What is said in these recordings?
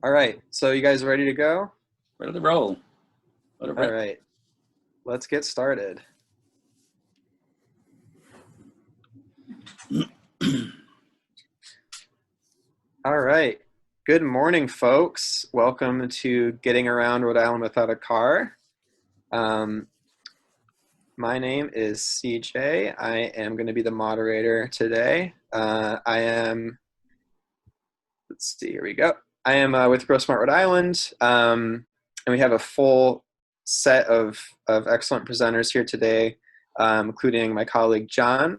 All right, so you guys ready to go? Ready to roll. Let it All rip. right, let's get started. All right, good morning, folks. Welcome to Getting Around Rhode Island Without a Car. My name is CJ. I am going to be the moderator today. Let's see, here we go. I am with Grow Smart Rhode Island, and we have a full set of excellent presenters here today, including my colleague John,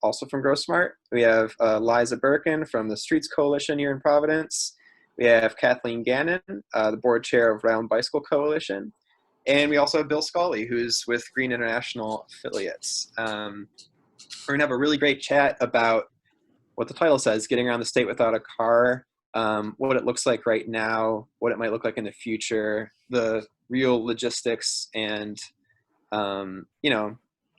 also from Grow Smart. We have Liza Burkin from the Streets Coalition here in Providence. We have Kathleen Gannon, the board chair of Rhode Island Bicycle Coalition. And we also have Bill Scully, who's with Green International Affiliates. We're going to have a really great chat about what the title says, getting around the state without a car, what it looks like right now, what it might look like in the future, the real logistics and,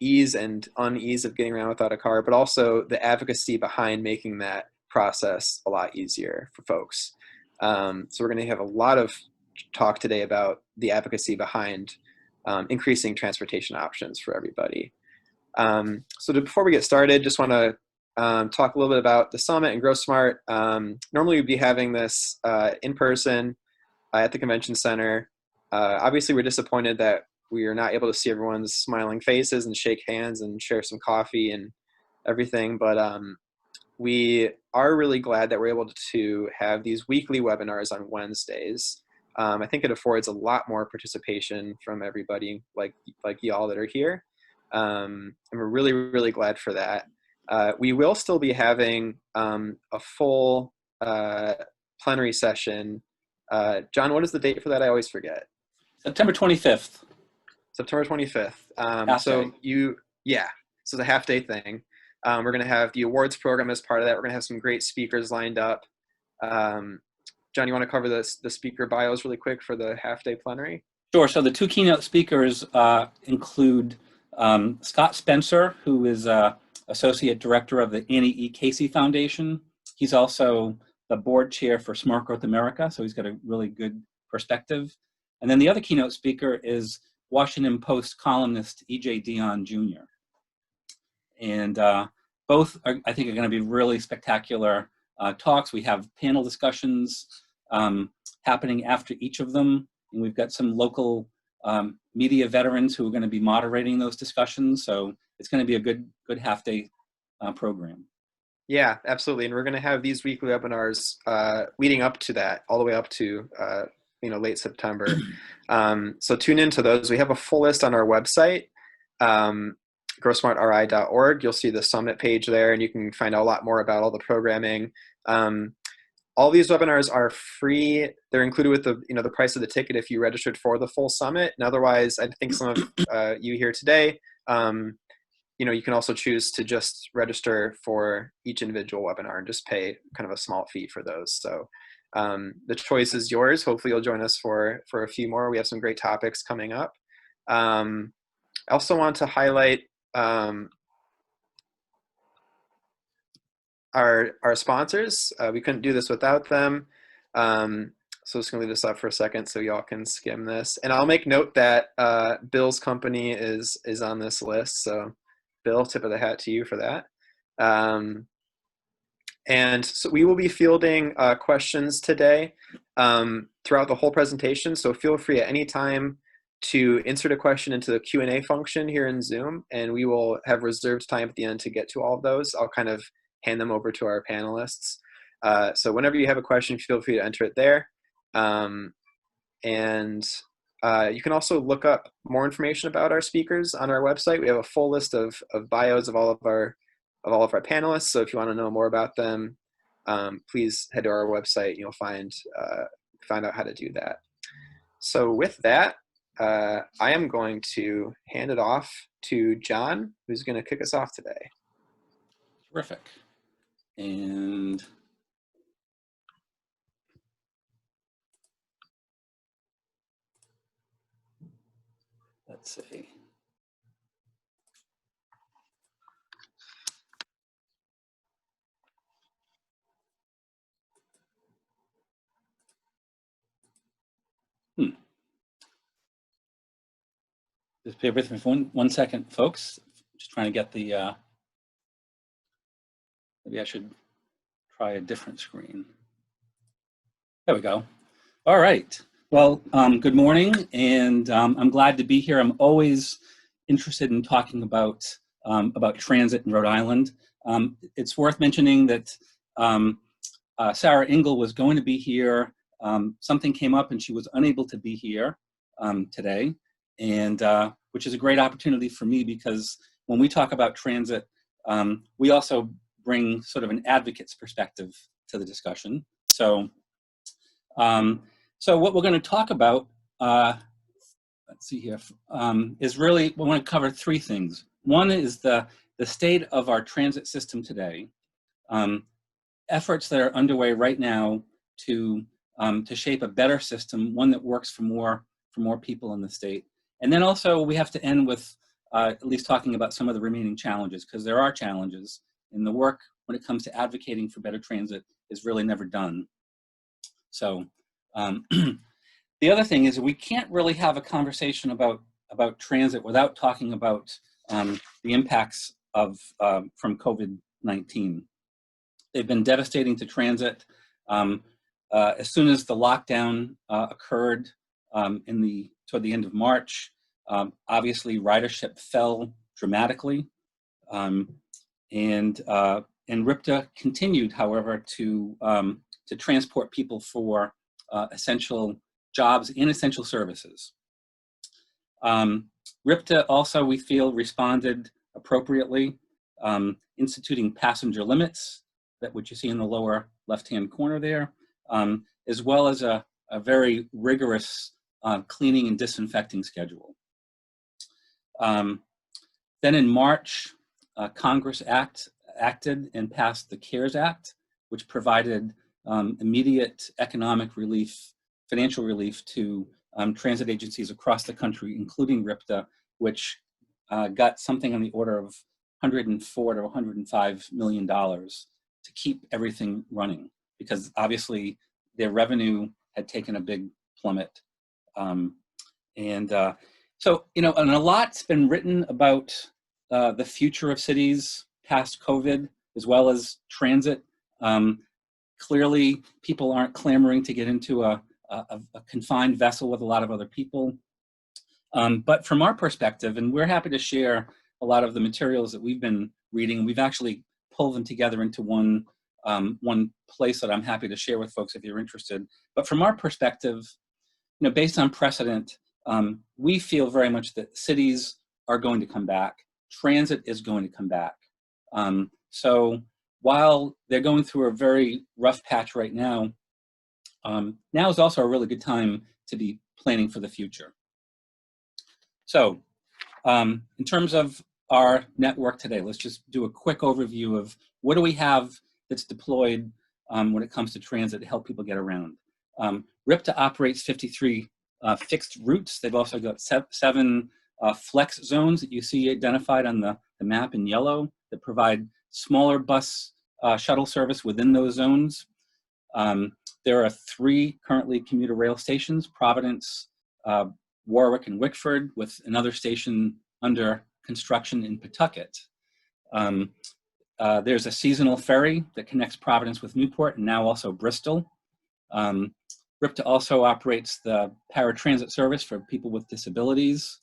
ease and unease of getting around without a car, but also the advocacy behind making that process a lot easier for folks. So we're going to have a lot of talk today about the advocacy behind increasing transportation options for everybody. Before we get started, just want to talk a little bit about the summit and Grow Smart. Normally we'd be having this in person at the convention center. Obviously we're disappointed that we are not able to see everyone's smiling faces and shake hands and share some coffee and everything, but we are really glad that we're able to have these weekly webinars on Wednesdays. I think it affords a lot more participation from everybody like y'all that are here. And we're really, really glad for that. We will still be having a full plenary session. John, what is the date for that? I always forget. September 25th. September 25th. So it's a half day thing. We're going to have the awards program as part of that. We're going to have some great speakers lined up. John, you want to cover the speaker bios really quick for the half day plenary? Sure. So the two keynote speakers include Scott Spencer, who is Associate Director of the Annie E. Casey Foundation. He's also the board chair for Smart Growth America, so he's got a really good perspective. And then the other keynote speaker is Washington Post columnist E.J. Dion Jr. And both, I think, are going to be really spectacular talks. We have panel discussions happening after each of them, and we've got some local media veterans who are going to be moderating those discussions. So it's going to be a good half-day program. Yeah, absolutely. And we're going to have these weekly webinars leading up to that, all the way up to late September. So tune into those. We have a full list on our website, growsmartri.org. You'll see the summit page there, and you can find out a lot more about all the programming. All these webinars are free. They're included with the price of the ticket if you registered for the full summit. And otherwise, I think some of you here today, you can also choose to just register for each individual webinar and just pay kind of a small fee for those. So the choice is yours. Hopefully you'll join us for a few more. We have some great topics coming up. I also want to highlight our sponsors. We couldn't do this without them. So just gonna leave this up for a second so y'all can skim this. And I'll make note that Bill's company is on this list. So Bill, tip of the hat to you for that. And so we will be fielding questions today throughout the whole presentation. So feel free at any time to insert a question into the Q&A function here in Zoom, and we will have reserved time at the end to get to all of those. I'll kind of hand them over to our panelists. So whenever you have a question, feel free to enter it there. You can also look up more information about our speakers on our website. We have a full list of bios of all of our panelists. So if you want to know more about them, please head to our website and you'll find out how to do that. So with that, I am going to hand it off to John, who's going to kick us off today. Terrific. And let's see. Just bear with me for one second, folks. Just trying to get the, maybe I should try a different screen. There we go. All right. Well, good morning, and I'm glad to be here. I'm always interested in talking about transit in Rhode Island. It's worth mentioning that Sarah Engel was going to be here. Something came up and she was unable to be here today, and which is a great opportunity for me, because when we talk about transit, we also bring sort of an advocate's perspective to the discussion. So what we're going to talk about, let's see here, is really, we want to cover three things. One is the state of our transit system today, efforts that are underway right now to shape a better system, one that works for more people in the state. And then also we have to end with at least talking about some of the remaining challenges, because there are challenges, and the work when it comes to advocating for better transit is really never done. So the other thing is, we can't really have a conversation about transit without talking about the impacts of from COVID-19. They've been devastating to transit. As soon as the lockdown occurred toward the end of March, obviously ridership fell dramatically, and RIPTA continued, however, to transport people for essential jobs in essential services. RIPTA also, we feel, responded appropriately, instituting passenger limits, which you see in the lower left-hand corner there, as well as a very rigorous cleaning and disinfecting schedule. Then in March, Congress acted and passed the CARES Act, which provided immediate economic relief, financial relief to transit agencies across the country, including RIPTA, which got something on the order of $104 to $105 million to keep everything running, because obviously their revenue had taken a big plummet. So, you know, and a lot's been written about the future of cities past COVID, as well as transit. Clearly, people aren't clamoring to get into a confined vessel with a lot of other people. But from our perspective, and we're happy to share a lot of the materials that we've been reading, we've actually pulled them together into one place that I'm happy to share with folks if you're interested. But from our perspective, you know, based on precedent, we feel very much that cities are going to come back. Transit is going to come back. So while they're going through a very rough patch right now, now is also a really good time to be planning for the future. So in terms of our network today, let's just do a quick overview of what do we have that's deployed when it comes to transit to help people get around. RIPTA operates 53 fixed routes. They've also got seven flex zones that you see identified on the map in yellow that provide smaller bus shuttle service within those zones. There are 3 currently commuter rail stations: Providence, Warwick, and Wickford, with another station under construction in Pawtucket. There's a seasonal ferry that connects Providence with Newport, and now also Bristol. RIPTA also operates the paratransit service for people with disabilities.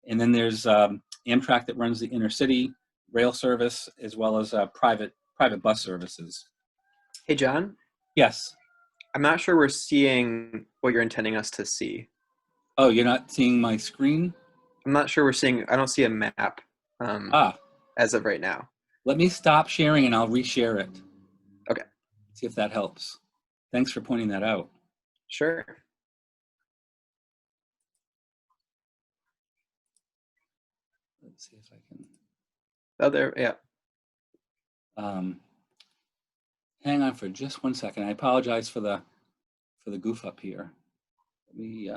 And then there's Amtrak that runs the intercity rail service, as well as private bus services. Hey, John? Yes. I'm not sure we're seeing what you're intending us to see. Oh, you're not seeing my screen? I'm not sure we're seeing, I don't see a map as of right now. Let me stop sharing and I'll reshare it. Okay. See if that helps. Thanks for pointing that out. Sure. Let's see if I can. Oh, there, yeah. Hang on for just 1 second. I apologize for the goof up here. Let me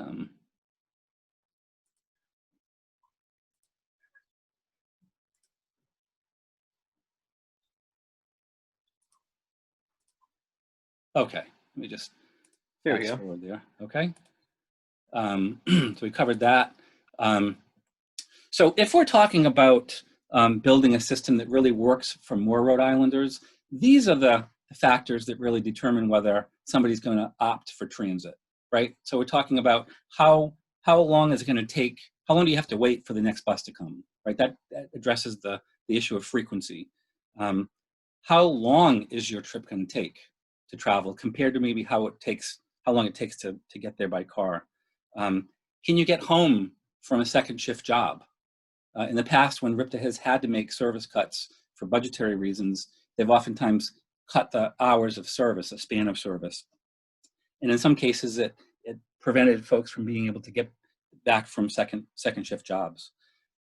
okay, let me just there we forward there. Okay. So we covered that. So if we're talking about building a system that really works for more Rhode Islanders, these are the factors that really determine whether somebody's going to opt for transit, right? So we're talking about how long is it going to take, how long do you have to wait for the next bus to come, right? That addresses the issue of frequency. How long is your trip going to take to travel compared to maybe how long it takes to get there by car? Can you get home from a second shift job? In the past, when RIPTA has had to make service cuts for budgetary reasons, they've oftentimes cut the hours of service, a span of service. And in some cases, it prevented folks from being able to get back from second shift jobs.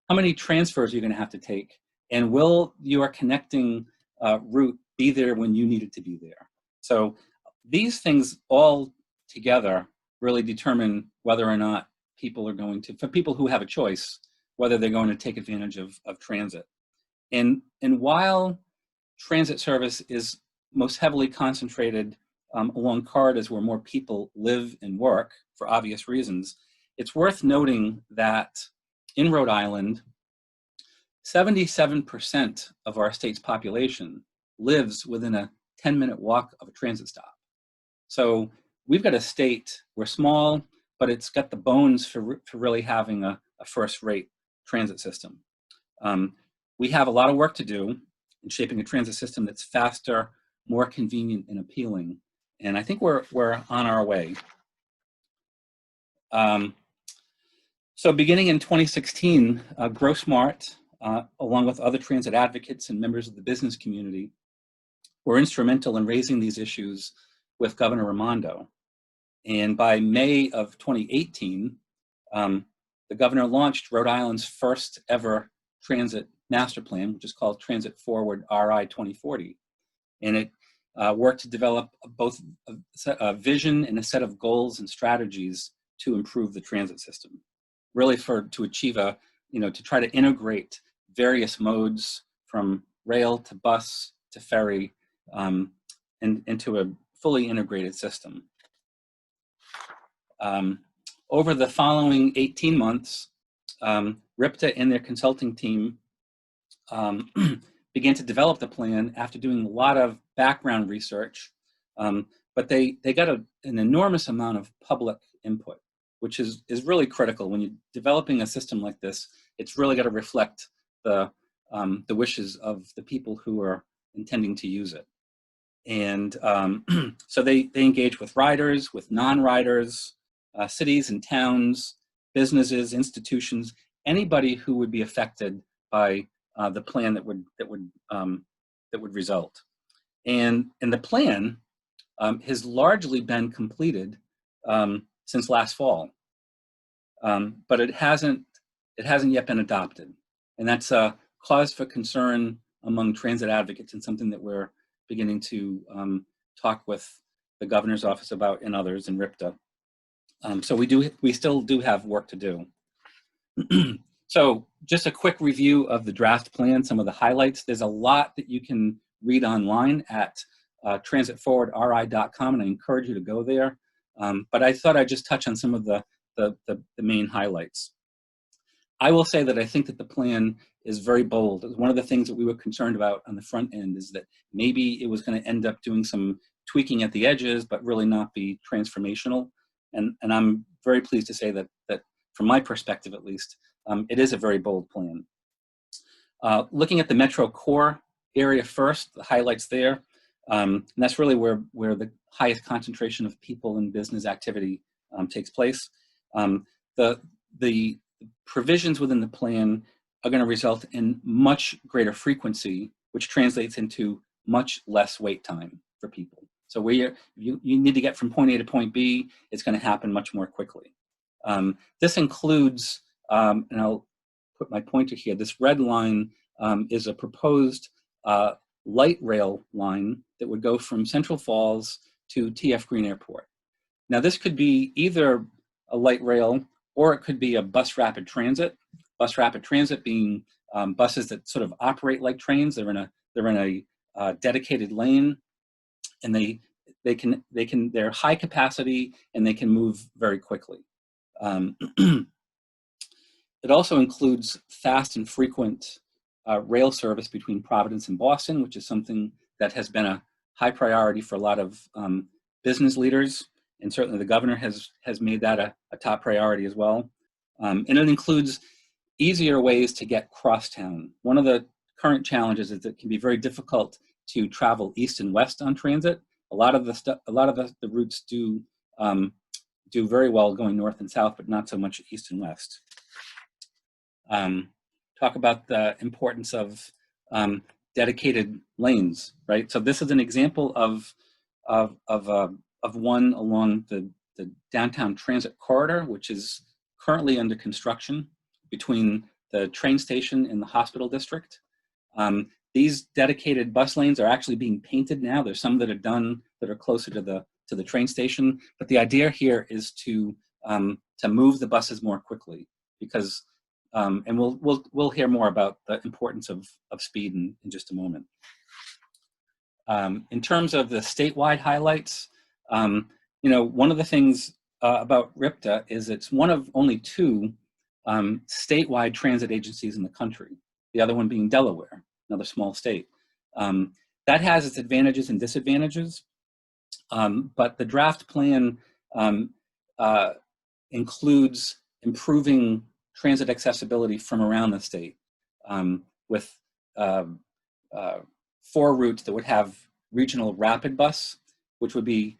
How many transfers are you going to have to take? And will your connecting route be there when you need it to be there? So these things all together really determine whether or not people are going to, for people who have a choice, whether they're going to take advantage of transit. And while transit service is most heavily concentrated along corridors where more people live and work for obvious reasons, it's worth noting that in Rhode Island, 77% of our state's population lives within a 10-minute walk of a transit stop. So we've got a state, we're small, but it's got the bones for really having a first-rate transit system. We have a lot of work to do in shaping a transit system that's faster, more convenient, and appealing. And I think we're on our way. So beginning in 2016, GrowSmart, along with other transit advocates and members of the business community, were instrumental in raising these issues with Governor Raimondo. And by May of 2018, the governor launched Rhode Island's first ever transit master plan, which is called Transit Forward RI 2040. And it worked to develop both a vision and a set of goals and strategies to improve the transit system. Really to achieve to try to integrate various modes from rail to bus to ferry into a fully integrated system. Over the following 18 months, RIPTA and their consulting team began to develop the plan after doing a lot of background research, but they got an enormous amount of public input, which is really critical. When you're developing a system like this, it's really got to reflect the wishes of the people who are intending to use it. And so they engage with riders, with non-riders, cities and towns, businesses, institutions, anybody who would be affected by the plan that would result. And the plan has largely been completed since last fall, but it hasn't yet been adopted, and that's a cause for concern among transit advocates, and something that we're beginning to talk with the governor's office about and others in RIPTA. So we still do have work to do. So just a quick review of the draft plan, some of the highlights. There's a lot that you can read online at transitforwardri.com, and I encourage you to go there. But I thought I'd just touch on some of the main highlights. I will say that I think that the plan is very bold. One of the things that we were concerned about on the front end is that maybe it was going to end up doing some tweaking at the edges, but really not be transformational. And I'm very pleased to say that from my perspective, at least, it is a very bold plan. Looking at the Metro core area first, the highlights there, and that's really where the highest concentration of people and business activity takes place. The provisions within the plan are going to result in much greater frequency, which translates into much less wait time for people. So where you need to get from point A to point B, it's going to happen much more quickly. This includes, and I'll put my pointer here, this red line is a proposed light rail line that would go from Central Falls to TF Green Airport. Now this could be either a light rail or it could be a bus rapid transit. Bus rapid transit being buses that sort of operate like trains. They're in a dedicated lane, and they're high capacity and they can move very quickly. It also includes fast and frequent rail service between Providence and Boston, which is something that has been a high priority for a lot of business leaders, and certainly the governor has made that a top priority as well. And it includes easier ways to get crosstown. One of the current challenges is that it can be very difficult to travel east and west on transit. A lot of the routes do very well going north and south, but not so much east and west. Talk about the importance of dedicated lanes, right? So this is an example of one along the downtown transit corridor, which is currently under construction between the train station and the hospital district. These dedicated bus lanes are actually being painted now. There's some that are done that are closer to the train station, but the idea here is to move the buses more quickly, because and we'll hear more about the importance of speed in just a moment. In terms of the statewide highlights, one of the things about RIPTA is it's one of only 2 statewide transit agencies in the country, the other one being Delaware, another small state. That has its advantages and disadvantages, but the draft plan includes improving transit accessibility from around the state, with 4 routes that would have regional rapid bus, which would be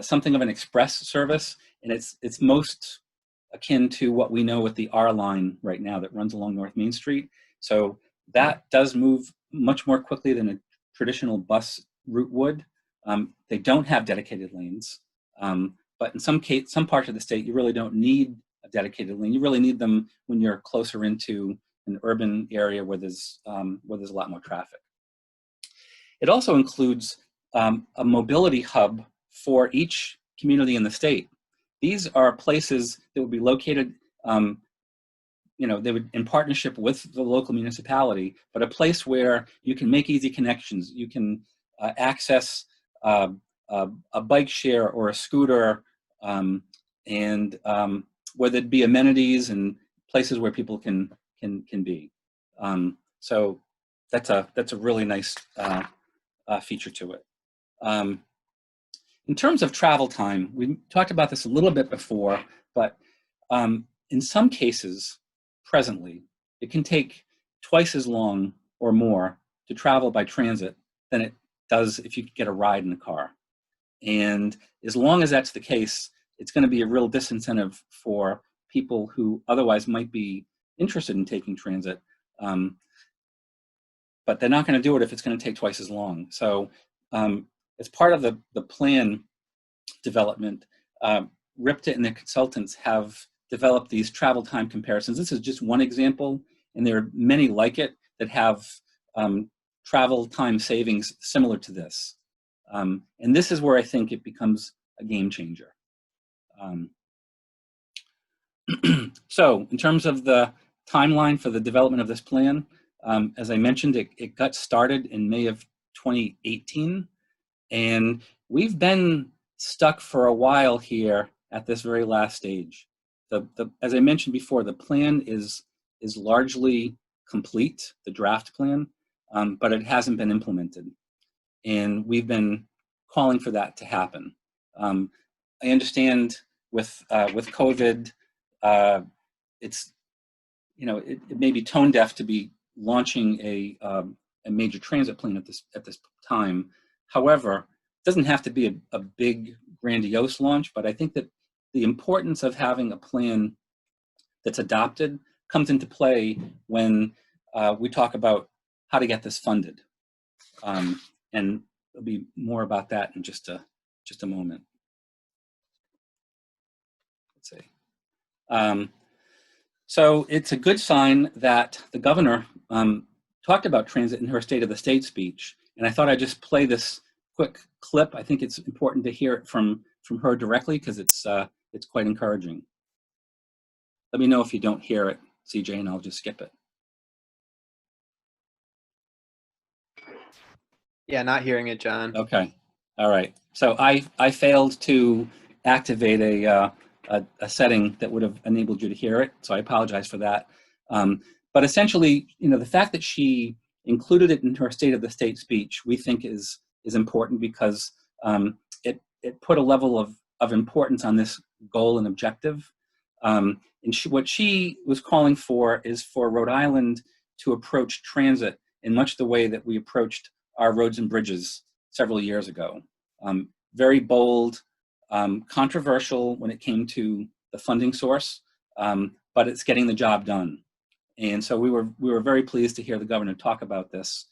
something of an express service, and it's most akin to what we know with the R line right now that runs along North Main Street. So that does move much more quickly than a traditional bus route would. They don't have dedicated lanes, but in some parts of the state, you really don't need a dedicated lane. You really need them when you're closer into an urban area where there's a lot more traffic. It also includes a mobility hub for each community in the state. These are places that would be located, they would in partnership with the local municipality, but a place where you can make easy connections. You can access a bike share or a scooter, and where there'd be amenities and places where people can be. So that's a really nice feature to it. In terms of travel time, we talked about this a little bit before, but in some cases, presently, it can take twice as long or more to travel by transit than it does if you get a ride in a car. And as long as that's the case, it's going to be a real disincentive for people who otherwise might be interested in taking transit, but they're not going to do it if it's going to take twice as long. So as part of the plan development, RIPTA and their consultants have developed these travel time comparisons. This is just one example, and there are many like it that have travel time savings similar to this. And this is where I think it becomes a game changer. So in terms of the timeline for the development of this plan, as I mentioned, it got started in May of 2018, and we've been stuck for a while here at this very last stage. As I mentioned before, the plan is largely complete, the draft plan, but it hasn't been implemented. And we've been calling for that to happen. I understand with COVID, it's, it may be tone deaf to be launching a major transit plan at this time. However, it doesn't have to be a big, grandiose launch, but I think that the importance of having a plan that's adopted comes into play when we talk about how to get this funded. And there'll be more about that in just a moment. Let's see. So it's a good sign that the governor talked about transit in her State of the State speech, and I thought I'd just play this quick clip. I think it's important to hear it from her directly because it's quite encouraging. Let me know if you don't hear it, CJ, and I'll just skip it. Yeah, not hearing it, John. Okay, all right. So I failed to activate a a setting that would have enabled you to hear it, so I apologize for that. But essentially, the fact that she included it in her State of the State speech, we think is important because it put a level of importance on this goal and objective. And what she was calling for is for Rhode Island to approach transit in much the way that we approached our roads and bridges several years ago. Very bold, controversial when it came to the funding source, but it's getting the job done. And so we were very pleased to hear the governor talk about this.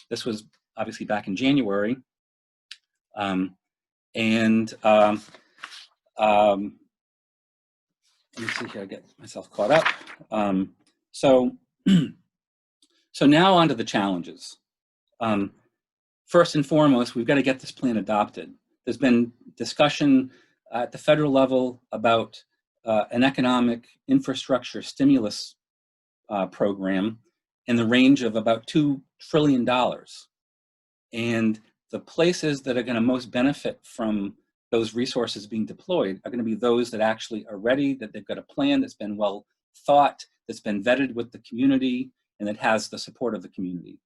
This was obviously back in January. Let me see here, I get myself caught up. So now on to the challenges. First and foremost, we've got to get this plan adopted. There's been discussion at the federal level about an economic infrastructure stimulus program in the range of about $2 trillion. And the places that are going to most benefit from those resources being deployed are going to be those that actually are ready, that they've got a plan that's been well thought, that's been vetted with the community, and that has the support of the community.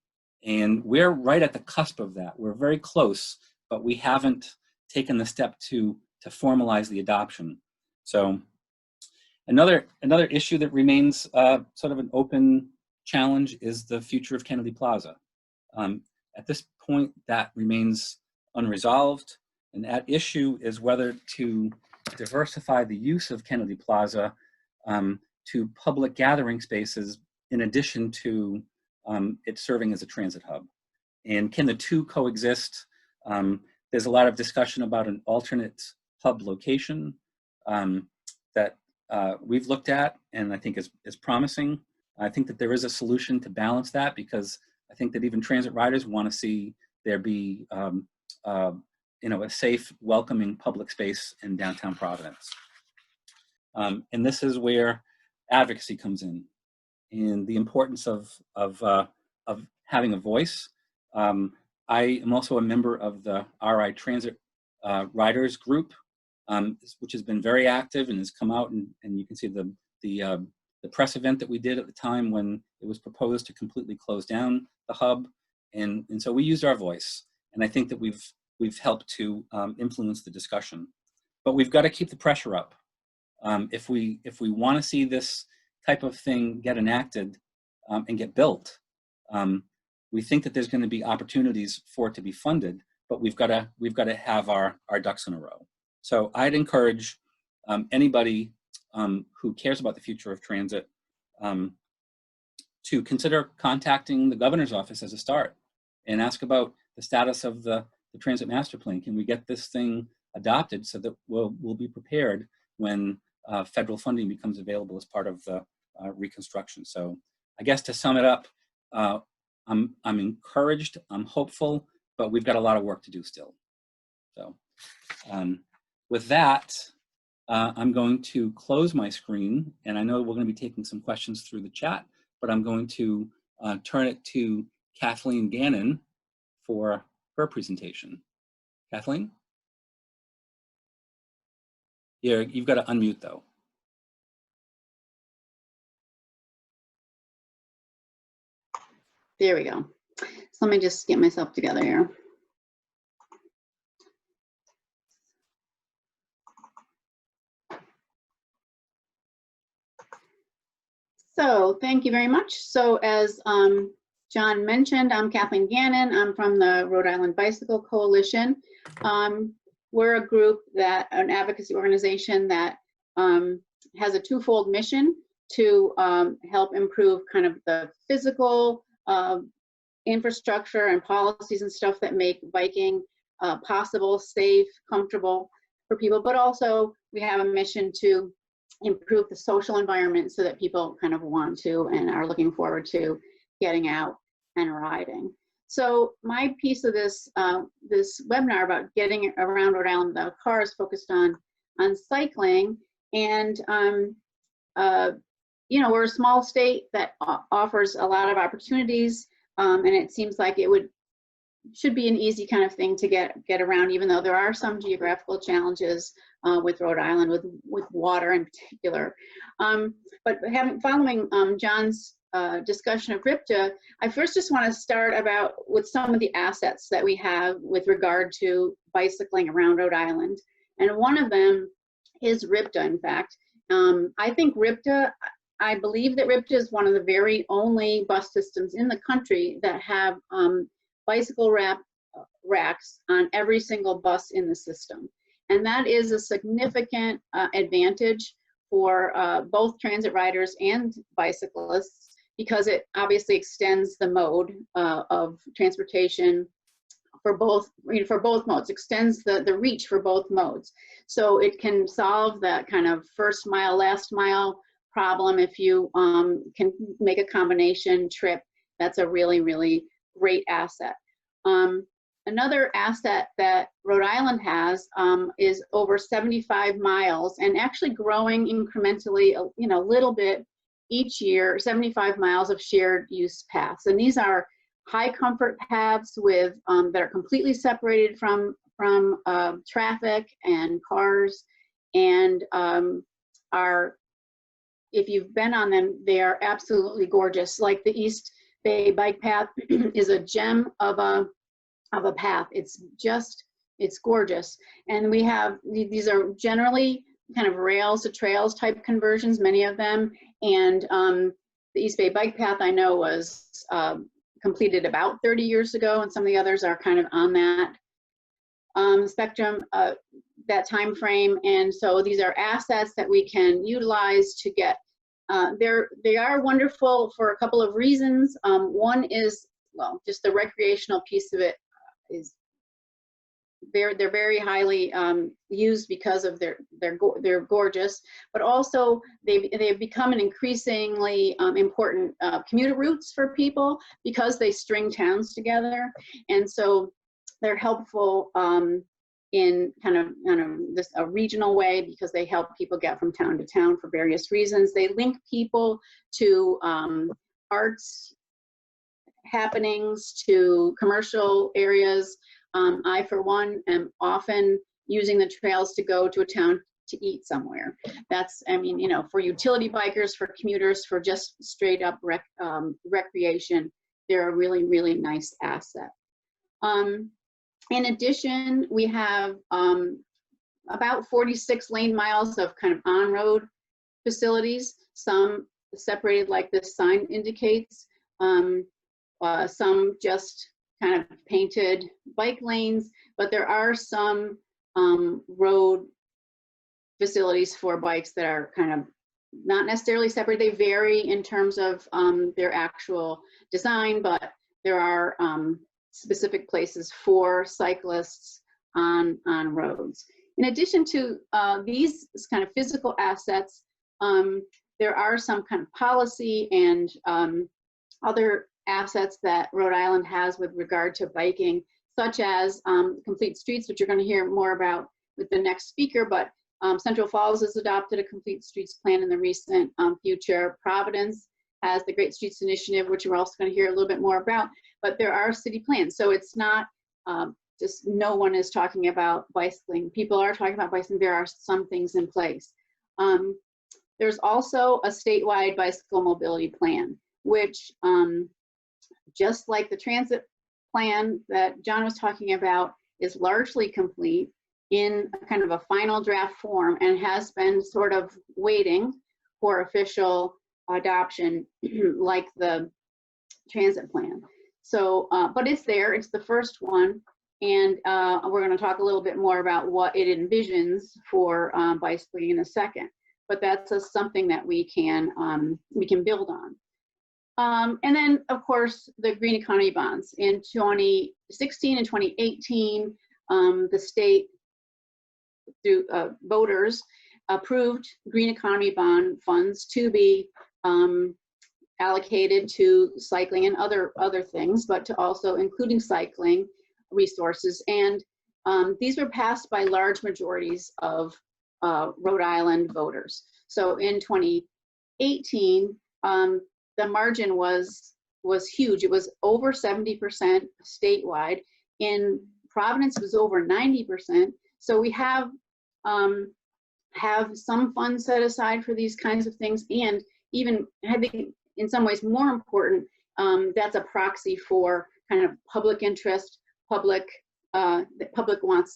And we're right at the cusp of that. We're very close, but we haven't taken the step to formalize the adoption. So another issue that remains sort of an open challenge is the future of Kennedy Plaza. At this point, that remains unresolved, and that issue is whether to diversify the use of Kennedy Plaza to public gathering spaces in addition to it serving as a transit hub. And can the two coexist? There's a lot of discussion about an alternate hub location that we've looked at and I think is promising. I think that there is a solution to balance that, because I think that even transit riders want to see there be a safe, welcoming public space in downtown Providence. And this is where advocacy comes in, and the importance of having a voice. I am also a member of the RI Transit Riders Group, which has been very active and has come out, and you can see the press event that we did at the time when it was proposed to completely close down the hub, and so we used our voice, and I think that we've helped to influence the discussion. But we've got to keep the pressure up. If we want to see this type of thing get enacted and get built, we think that there's going to be opportunities for it to be funded, but we've got to have our ducks in a row. So I'd encourage anybody who cares about the future of transit to consider contacting the governor's office as a start and ask about the status of the transit master plan. Can we get this thing adopted so that we'll be prepared when federal funding becomes available as part of the reconstruction? So I guess to sum it up, I'm encouraged, I'm hopeful, but we've got a lot of work to do still. So with that, I'm going to close my screen, and I know we're going to be taking some questions through the chat, but I'm going to turn it to Kathleen Gannon for her presentation. Kathleen? Yeah, you've got to unmute though. There we go. So let me just get myself together here. So thank you very much. So as John mentioned, I'm Kathleen Gannon. I'm from the Rhode Island Bicycle Coalition. We're a group an advocacy organization that has a twofold mission to help improve kind of the physical infrastructure and policies and stuff that make biking possible, safe, comfortable for people, but also we have a mission to improve the social environment so that people kind of want to and are looking forward to getting out and riding. So my piece of this this webinar about getting around Rhode Island without a car is focused on cycling, and we're a small state that offers a lot of opportunities, and it seems like it would should be an easy kind of thing to get around, even though there are some geographical challenges with Rhode Island, with water in particular. But following John's discussion of RIPTA, I first just want to start with some of the assets that we have with regard to bicycling around Rhode Island. And one of them is RIPTA, in fact. I believe that RIPTA is one of the very only bus systems in the country that have bicycle racks on every single bus in the system. And that is a significant advantage for both transit riders and bicyclists, because it obviously extends the mode of transportation for both modes, extends the reach for both modes. So it can solve that kind of first mile, last mile problem. If you can make a combination trip, that's a really, really great asset. Another asset that Rhode Island has is over 75 miles, and actually growing incrementally, a little bit each year, 75 miles of shared use paths. And these are high comfort paths with that are completely separated from traffic and cars, and if you've been on them, they are absolutely gorgeous. Like the East Bay Bike Path is a gem of a path. It's gorgeous. And we have, these are generally kind of rails to trails type conversions, many of them. And the East Bay Bike Path, I know, was completed about 30 years ago, and some of the others are kind of on that spectrum, that time frame. And so these are assets that we can utilize to get, they are wonderful for a couple of reasons. One is, well, just the recreational piece of it is they're very highly used because of they're gorgeous, but also they've become an increasingly important commuter routes for people because they string towns together, and so they're helpful in kind of a regional way, because they help people get from town to town for various reasons. They link people to arts happenings, to commercial areas. I, for one, am often using the trails to go to a town to eat somewhere. That's, I mean, for utility bikers, for commuters, for just straight up recreation, they're a really, really nice asset. In addition, we have about 46 lane miles of kind of on-road facilities, some separated like this sign indicates, some just kind of painted bike lanes, but there are some road facilities for bikes that are kind of not necessarily separate. They vary in terms of their actual design, but there are specific places for cyclists on roads. In addition to these kind of physical assets, there are some kind of policy and other assets that Rhode Island has with regard to biking, such as complete streets, which you're going to hear more about with the next speaker, but Central Falls has adopted a complete streets plan in the recent future. Providence has the Great Streets Initiative, which we're also going to hear a little bit more about, but there are city plans. So it's not just no one is talking about bicycling. People are talking about bicycling. There are some things in place. There's also a statewide bicycle mobility plan, which just like the transit plan that John was talking about, is largely complete in a kind of a final draft form and has been sort of waiting for official adoption like the transit plan. So, but it's there, it's the first one, and we're going to talk a little bit more about what it envisions for bicycling in a second. But that's something that we can build on. And then, of course, the green economy bonds. In 2016 and 2018, the state, through voters, approved green economy bond funds to be allocated to cycling and other things, but to also including cycling resources. And these were passed by large majorities of Rhode Island voters. So in 2018, the margin was was huge. It was over 70% statewide. In Providence, it was over 90%. So we have some funds set aside for these kinds of things, and even, I think, in some ways more important, that's a proxy for kind of public interest. The public wants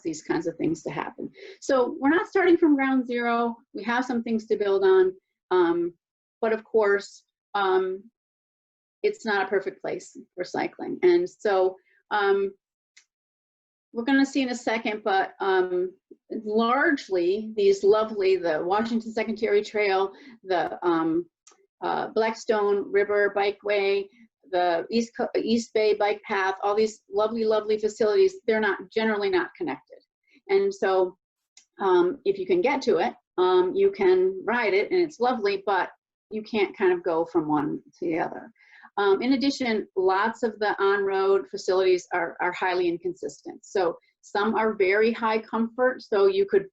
these kinds of things to happen. So we're not starting from ground zero. We have some things to build on, but of course, it's not a perfect place for cycling. And so we're going to see in a second, but largely the Washington Secondary Trail, the Blackstone River Bikeway, the East Bay Bike Path, all these lovely, lovely facilities, they're generally not connected. And so if you can get to it, you can ride it and it's lovely, but you can't kind of go from one to the other. In addition, lots of the on-road facilities are highly inconsistent. So some are very high comfort, so you could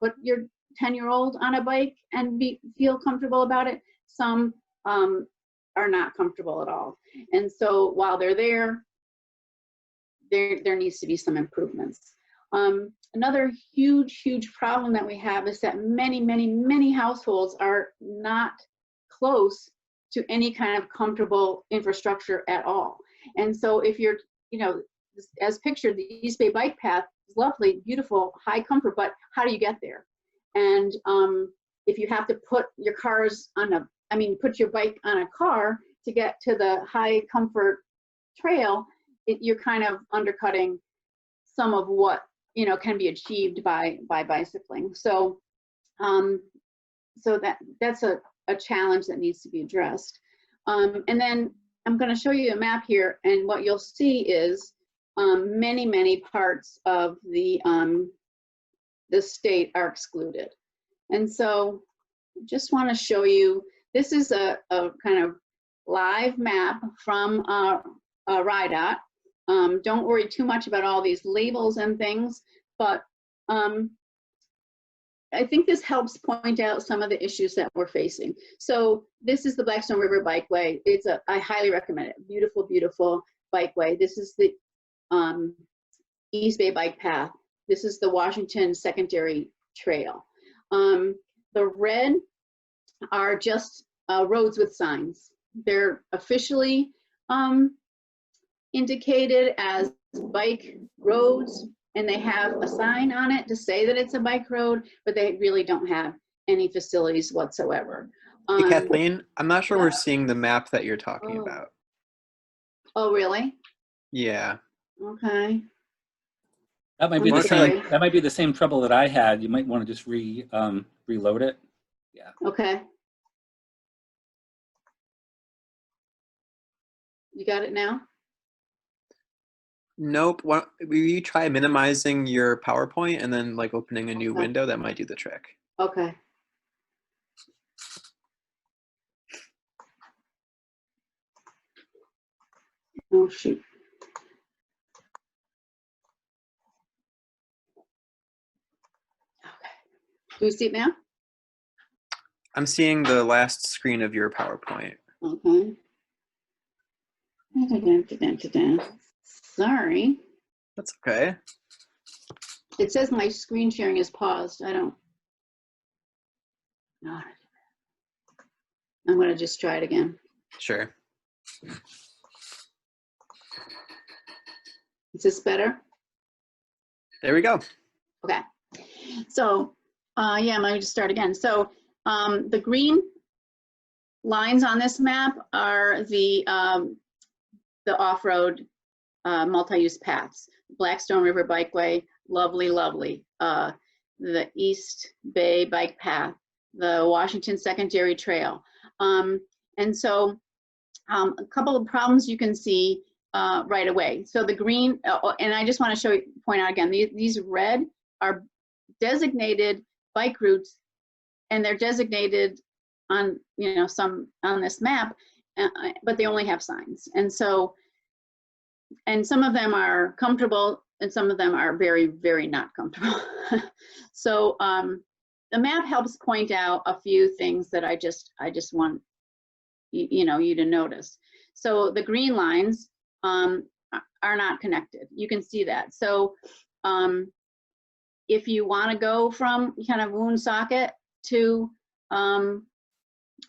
put your 10-year-old on a bike and feel comfortable about it. Some are not comfortable at all. And so while they're there needs to be some improvements. Another huge problem that we have is that many households are not close to any kind of comfortable infrastructure at all. And so if you're, as pictured, the East Bay Bike Path is lovely, beautiful, high comfort, but how do you get there? And if you have to put your put your bike on a car to get to the high comfort trail, you're kind of undercutting some of what can be achieved by bicycling. So that's a challenge that needs to be addressed. And then I'm going to show you a map here, and what you'll see is many parts of the state are excluded. And so just want to show you, this is a kind of live map from RIDOT. Don't worry too much about all these labels and things, but I think this helps point out some of the issues that we're facing. So this is the Blackstone River Bikeway. I highly recommend it. Beautiful, beautiful bikeway. This is the East Bay Bike Path. This is the Washington Secondary Trail. The red are just roads with signs. They're officially indicated as bike roads, and they have a sign on it to say that it's a bike road, but they really don't have any facilities whatsoever. Hey, Kathleen, I'm not sure we're seeing the map that you're talking about. Oh, really? Yeah. Okay. That might be that might be the same trouble that I had. You might want to just reload it. Yeah. Okay. You got it now? Nope. Will you try minimizing your PowerPoint and then like opening a new window? That might do the trick. Okay. Oh, shoot. Okay. Do you see it now? I'm seeing the last screen of your PowerPoint. Okay. Sorry. That's okay. It says my screen sharing is paused. I'm going to just try it again. Sure. Is this better? There we go. Okay. So, yeah, I'm going to just start again. So, the green lines on this map are the off-road multi-use paths. Blackstone River Bikeway, lovely, lovely. The East Bay Bike Path, the Washington Secondary Trail. And so a couple of problems you can see right away. So the green, and I just want to point out again, these red are designated bike routes, and they're designated on, some on this map, but they only have signs. And so, and some of them are comfortable and some of them are very, very not comfortable. So the map helps point out a few things that I just want you to notice. So the green lines are not connected. You can see that. So if you want to go from kind of Woonsocket to I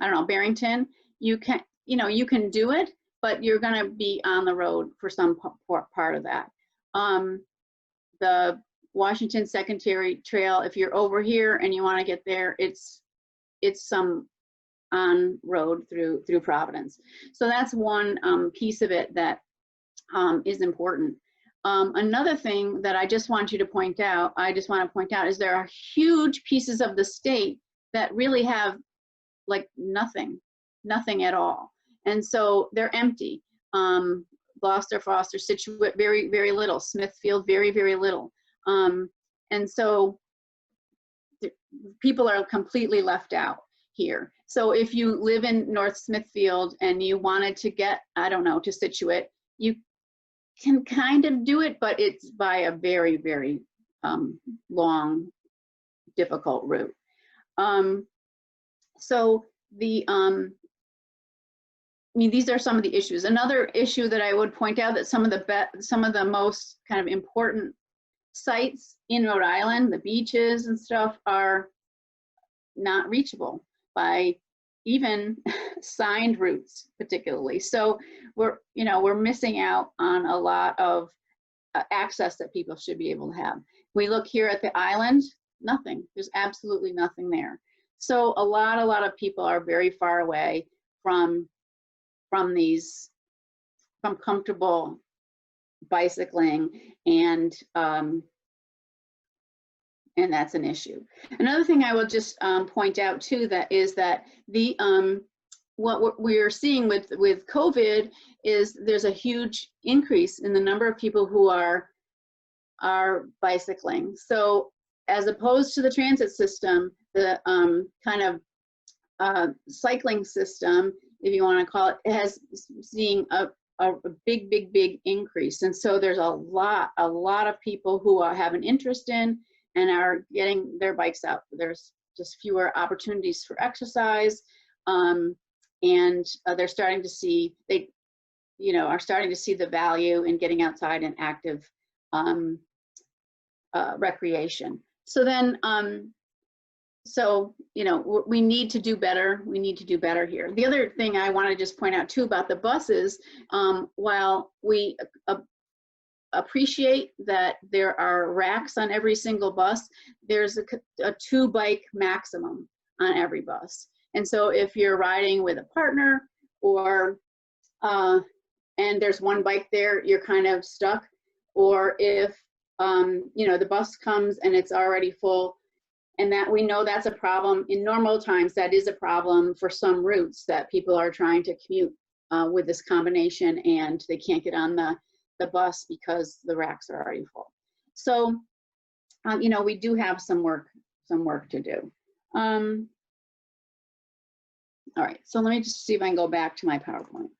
don't know, Barrington, you can, you know, you can do it, but you're going to be on the road for some part of that. The Washington Secondary Trail, if you're over here and you want to get there, it's some on road through Providence. So that's one piece of it that is important. Another thing that I just want to point out is there are huge pieces of the state that really have like nothing at all. And so they're empty. Gloucester, Foster, Scituate, very, very little. Smithfield, very, very little. And so people are completely left out here. So if you live in North Smithfield and you wanted to get, I don't know, to Scituate, you can kind of do it, but it's by a very, very long, difficult route. So the, I mean, these are some of the issues. Another issue that I would point out that some of the most kind of important sites in Rhode Island, the beaches and stuff, are not reachable by even signed routes particularly. So we're missing out on a lot of access that people should be able to have. We look here at the island, nothing. There's absolutely nothing there. So a lot of people are very far away from comfortable bicycling, and that's an issue. Another thing I will just point out too is that the what we're seeing with COVID is there's a huge increase in the number of people who are bicycling. So as opposed to the transit system, the kind of cycling system, if you want to call it, has seen a big increase. And so there's a lot of people who have an interest in and are getting their bikes out. There's just fewer opportunities for exercise, and they're starting to see, are starting to see the value in getting outside and active recreation. So then, we need to do better. We need to do better here. The other thing I want to just point out too about the buses, while we appreciate that there are racks on every single bus, there's a 2-bike maximum on every bus. And so if you're riding with a partner or and there's one bike there, you're kind of stuck. Or if the bus comes and it's already full, and that we know that's a problem in normal times. That is a problem for some routes that people are trying to commute with this combination, and they can't get on the bus because the racks are already full. So, we do have some work to do. All right, so let me just see if I can go back to my PowerPoint.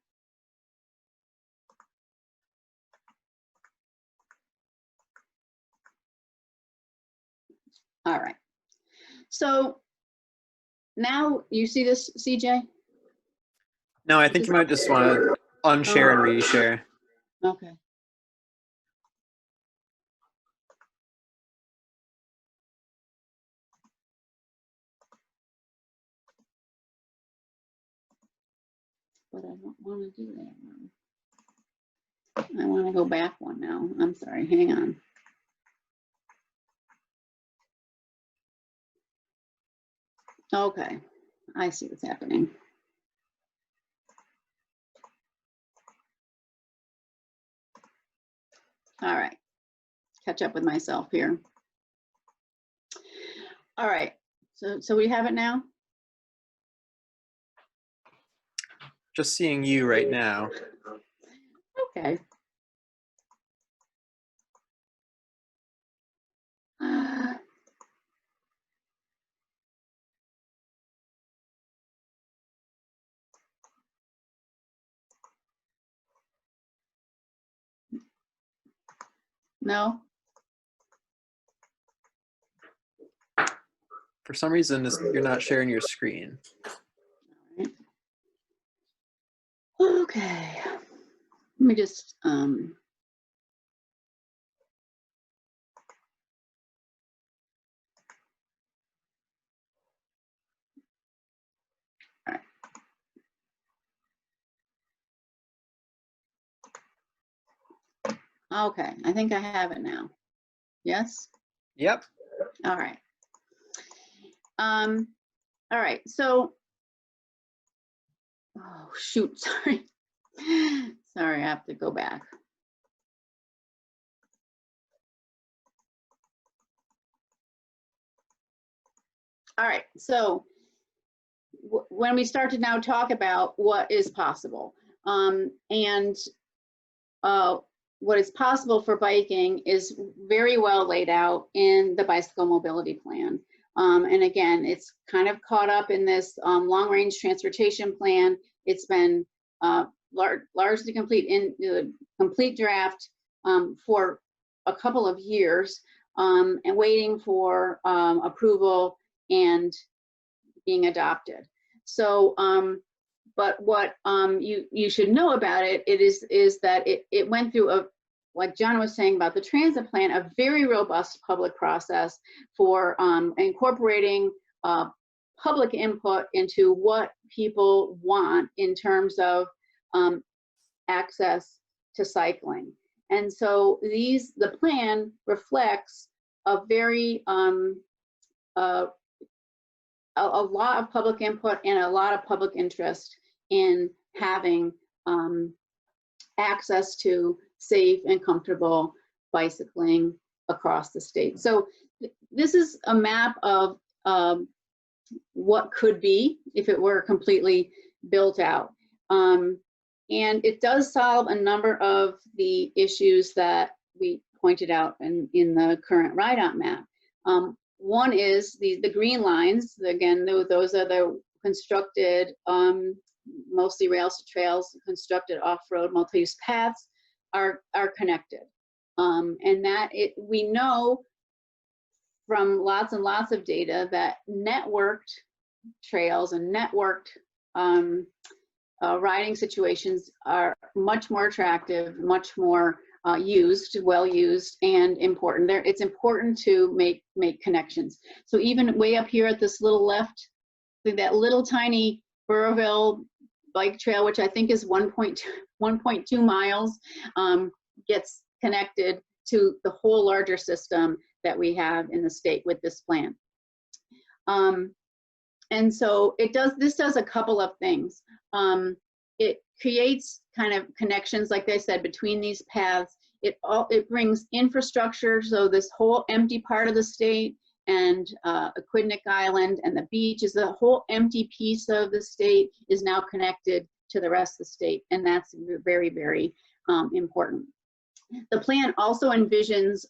All right. So now you see this, CJ? No, I think you might just want to unshare and reshare. Okay. But I don't want to do that now. I want to go back one now. I'm sorry, hang on. Okay, I see what's happening. All right, catch up with myself here. All right, so we have it now? Just seeing you right now. Okay. No? For some reason, you're not sharing your screen. Okay. me just, okay, I think I have it now. Yes? Yep. All right. All right, so, oh, shoot, sorry. Sorry, I have to go back. All right, so when we start to now talk about what is possible, and what is possible for biking is very well laid out in the bicycle mobility plan. And again, it's kind of caught up in this long-range transportation plan. It's been largely complete in the complete draft for a couple of years, and waiting for approval and being adopted. So, but what you should know about it, is that it went through a, like John was saying about the transit plan, a very robust public process for incorporating public input into what people want in terms of access to cycling. And so the plan reflects a very a lot of public input and a lot of public interest in having access to safe and comfortable bicycling across the state. So this is a map of what could be if it were completely built out. And it does solve a number of the issues that we pointed out in the current RIDOT map. One is the green lines. Again, those are the constructed, mostly rails to trails, constructed off-road multi-use paths are connected. And that we know from lots and lots of data that networked trails and networked riding situations are much more attractive, much more well used, and important. It's important to make connections. So even way up here at this little left, that little tiny Burrowville bike trail, which I think is 1.2 miles, gets connected to the whole larger system that we have in the state with this plan. And so this does a couple of things. It creates kind of connections, like I said, between these paths. It brings infrastructure, so this whole empty part of the state and Aquidneck Island and the beach is a whole empty piece of the state is now connected to the rest of the state, and that's very, very important. The plan also envisions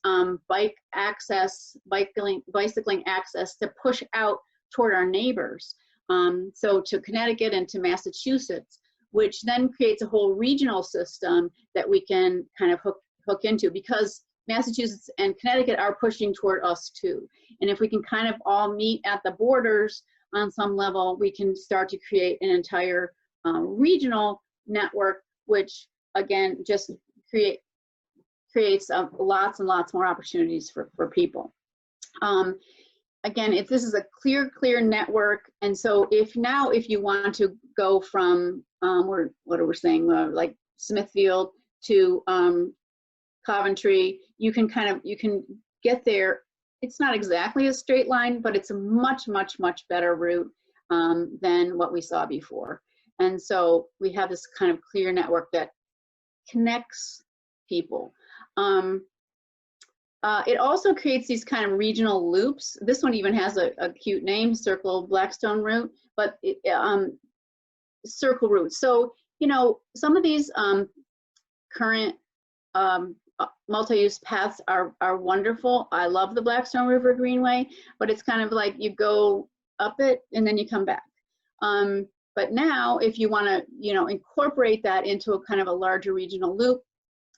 bicycling access to push out toward our neighbors, so to Connecticut and to Massachusetts, which then creates a whole regional system that we can kind of hook into, because Massachusetts and Connecticut are pushing toward us too. And if we can kind of all meet at the borders on some level, we can start to create an entire regional network, which again just creates lots and lots more opportunities for people. Again, this is a clear network, and so if you want to go from what are we saying, like Smithfield to Coventry, you can get there. It's not exactly a straight line, but it's a much better route than what we saw before. And so we have this kind of clear network that connects people. It also creates these kind of regional loops. This one even has a cute name, Circle Blackstone Route, but circle routes. So, some of these current multi-use paths are wonderful. I love the Blackstone River Greenway, but it's kind of like you go up it and then you come back. But now if you want to, incorporate that into a kind of a larger regional loop,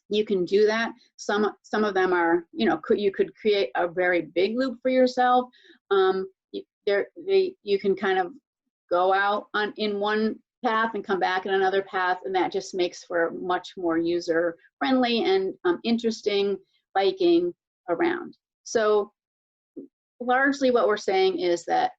you can do that. Some of them are, you could create a very big loop for yourself. You can kind of go out in one path and come back in another path, and that just makes for much more user friendly and interesting biking around. So largely what we're saying is that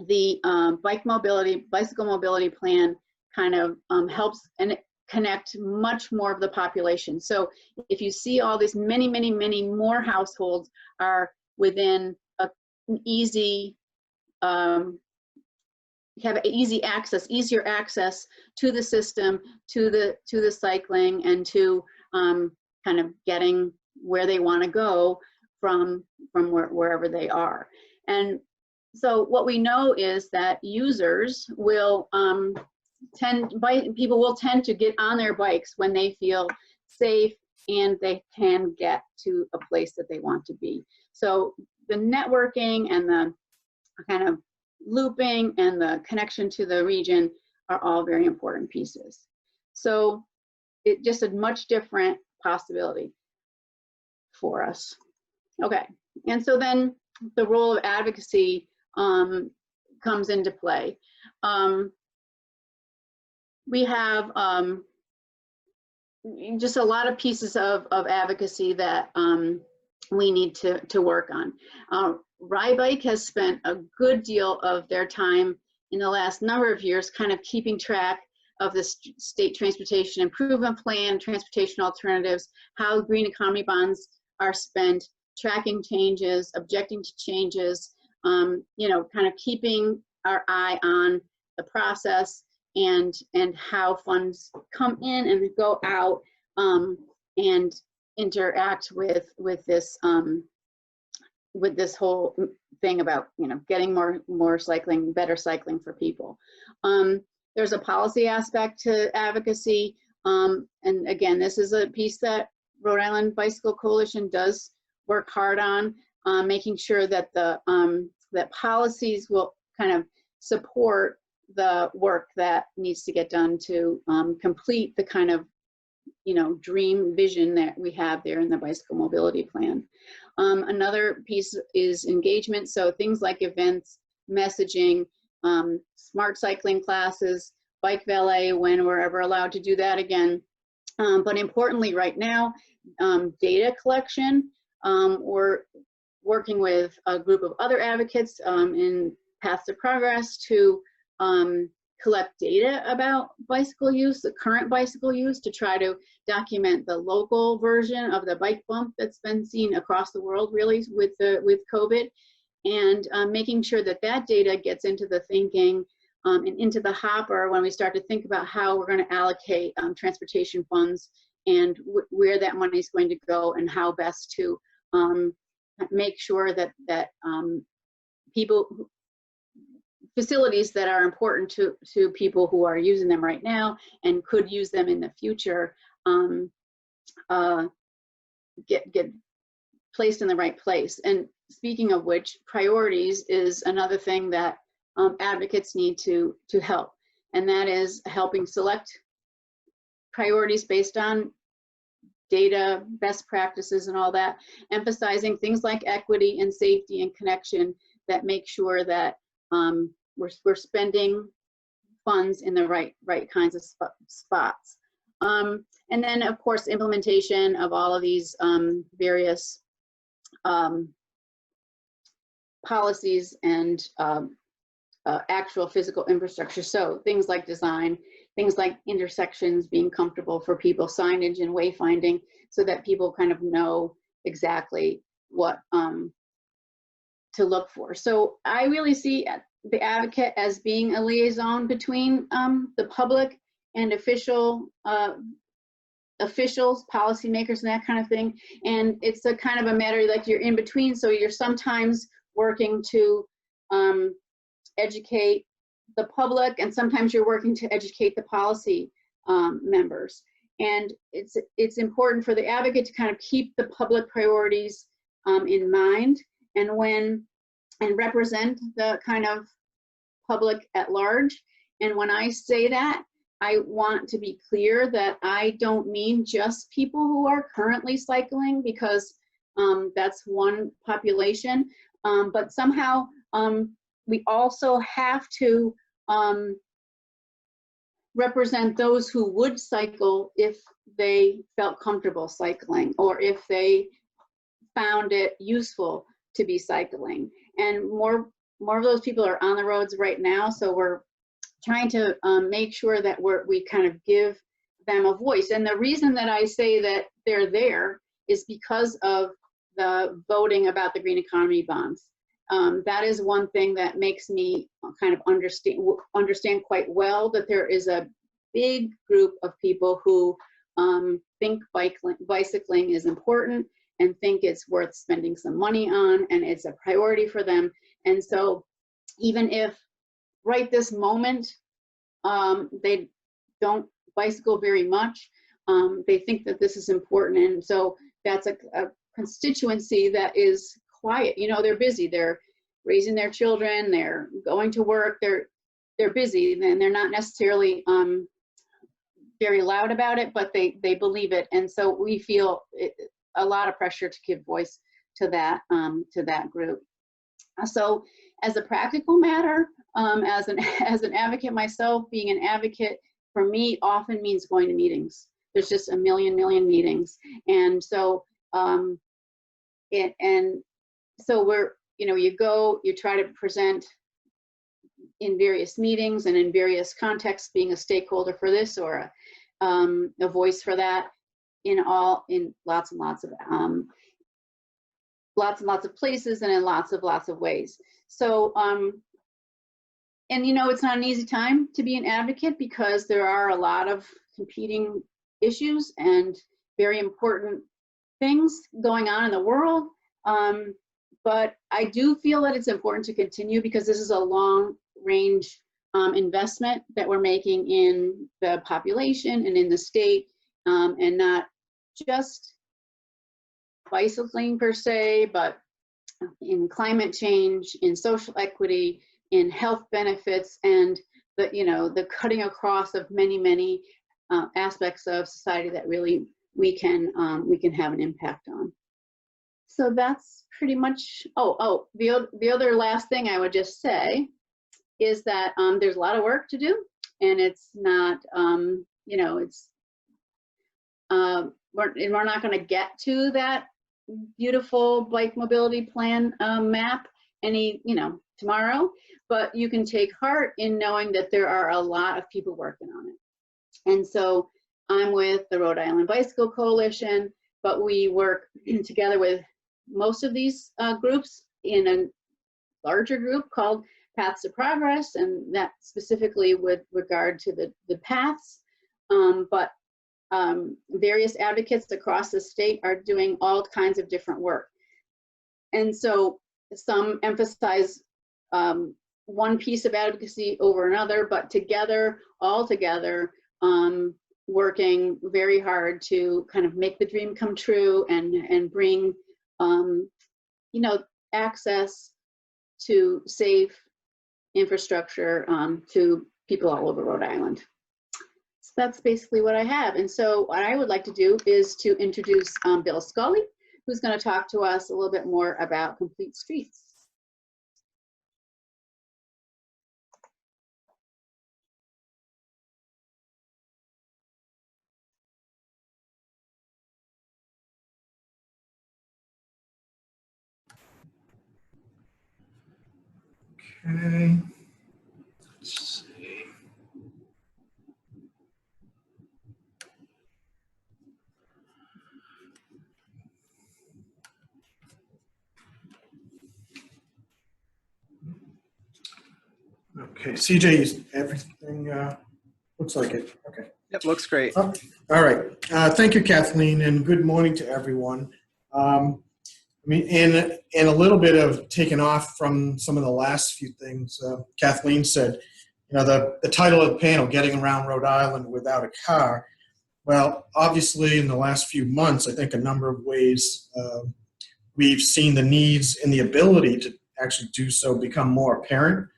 the bicycle mobility plan kind of helps and connect much more of the population. So if you see all these many more households are within an easy, have easier access to the system, to the cycling, and to kind of getting where they want to go from wherever they are. And so what we know is that users will people will tend to get on their bikes when they feel safe and they can get to a place that they want to be. So the networking and the kind of looping and the connection to the region are all very important pieces. So it just a much different possibility for us. Okay, and so then the role of advocacy comes into play. We have just a lot of pieces of advocacy that we need to work on. RIBIKE has spent a good deal of their time in the last number of years kind of keeping track of the state transportation improvement plan, transportation alternatives, how green economy bonds are spent, tracking changes, objecting to changes, you know, kind of keeping our eye on the process and how funds come in and go out and interact with this whole thing about, you know, getting more cycling, better cycling for people. There's a policy aspect to advocacy, and again, this is a piece that Rhode Island Bicycle Coalition does work hard on, making sure that the that policies will kind of support the work that needs to get done to complete the kind of, you know, dream vision that we have there in the bicycle mobility plan. Another piece is engagement, so things like events, messaging, smart cycling classes, bike valet when we're ever allowed to do that again. But importantly right now, data collection. We're working with a group of other advocates in Paths to Progress to collect data about bicycle use, the current bicycle use, to try to document the local version of the bike bump that's been seen across the world really with COVID, and making sure that that data gets into the thinking and into the hopper when we start to think about how we're going to allocate transportation funds and where that money is going to go and how best to make sure that facilities that are important to people who are using them right now and could use them in the future get placed in the right place. And speaking of which, priorities is another thing that advocates need to help, and that is helping select priorities based on data, best practices and all that, emphasizing things like equity and safety and connection that make sure that we're spending funds in the right kinds of spots. And then of course implementation of all of these various policies and actual physical infrastructure. So things like design, things like intersections being comfortable for people, signage and wayfinding, so that people kind of know exactly what to look for. So I really see the advocate as being a liaison between the public and officials, policymakers, and that kind of thing. And it's a kind of a matter like you're in between. So you're sometimes working to educate the public, and sometimes you're working to educate the policy members. And it's important for the advocate to kind of keep the public priorities in mind and represent the kind of public at large. And when I say that, I want to be clear that I don't mean just people who are currently cycling, because that's one population, but somehow we also have to represent those who would cycle if they felt comfortable cycling, or if they found it useful to be cycling. And more of those people are on the roads right now, so we're trying to make sure that we kind of give them a voice. And the reason that I say that they're there is because of the voting about the green economy bonds. That is one thing that makes me kind of understand quite well that there is a big group of people who think bicycling is important and think it's worth spending some money on, and it's a priority for them. And so even if right this moment they don't bicycle very much, they think that this is important. And so that's a constituency that is quiet. You know, they're busy, they're raising their children, they're going to work, they're busy, and they're not necessarily very loud about it, but they believe it. And so we feel a lot of pressure to give voice to that group. So as a practical matter, as an advocate myself, being an advocate for me often means going to meetings. There's just a million meetings. And so so we're, you know, you try to present in various meetings and in various contexts, being a stakeholder for this or a voice for that in lots and lots of places and in lots of ways. So and you know, it's not an easy time to be an advocate because there are a lot of competing issues and very important things going on in the world. But I do feel that it's important to continue because this is a long range investment that we're making in the population and in the state, and not just bicycling per se, but in climate change, in social equity, in health benefits, and the cutting across of many aspects of society that really we can have an impact on. So that's pretty much. The other last thing I would just say is that there's a lot of work to do, and it's not we're not going to get to that beautiful bike mobility plan map tomorrow, but you can take heart in knowing that there are a lot of people working on it. And so I'm with the Rhode Island Bicycle Coalition, but we work together with most of these groups in a larger group called Paths to Progress, and that specifically with regard to the paths. But various advocates across the state are doing all kinds of different work. And so some emphasize one piece of advocacy over another, but all together, working very hard to kind of make the dream come true and bring, access to safe infrastructure to people all over Rhode Island. So that's basically what I have. And so what I would like to do is to introduce Bill Scully, who's going to talk to us a little bit more about Complete Streets. Okay, let's see. Okay, CJ, is everything looks like it. Okay. Yep, looks great. Oh, all right. Thank you, Kathleen, and good morning to everyone. And a little bit of taking off from some of the last few things Kathleen said. The title of the panel, Getting Around Rhode Island Without a Car. Well, obviously, in the last few months, I think a number of ways we've seen the needs and the ability to actually do so become more apparent.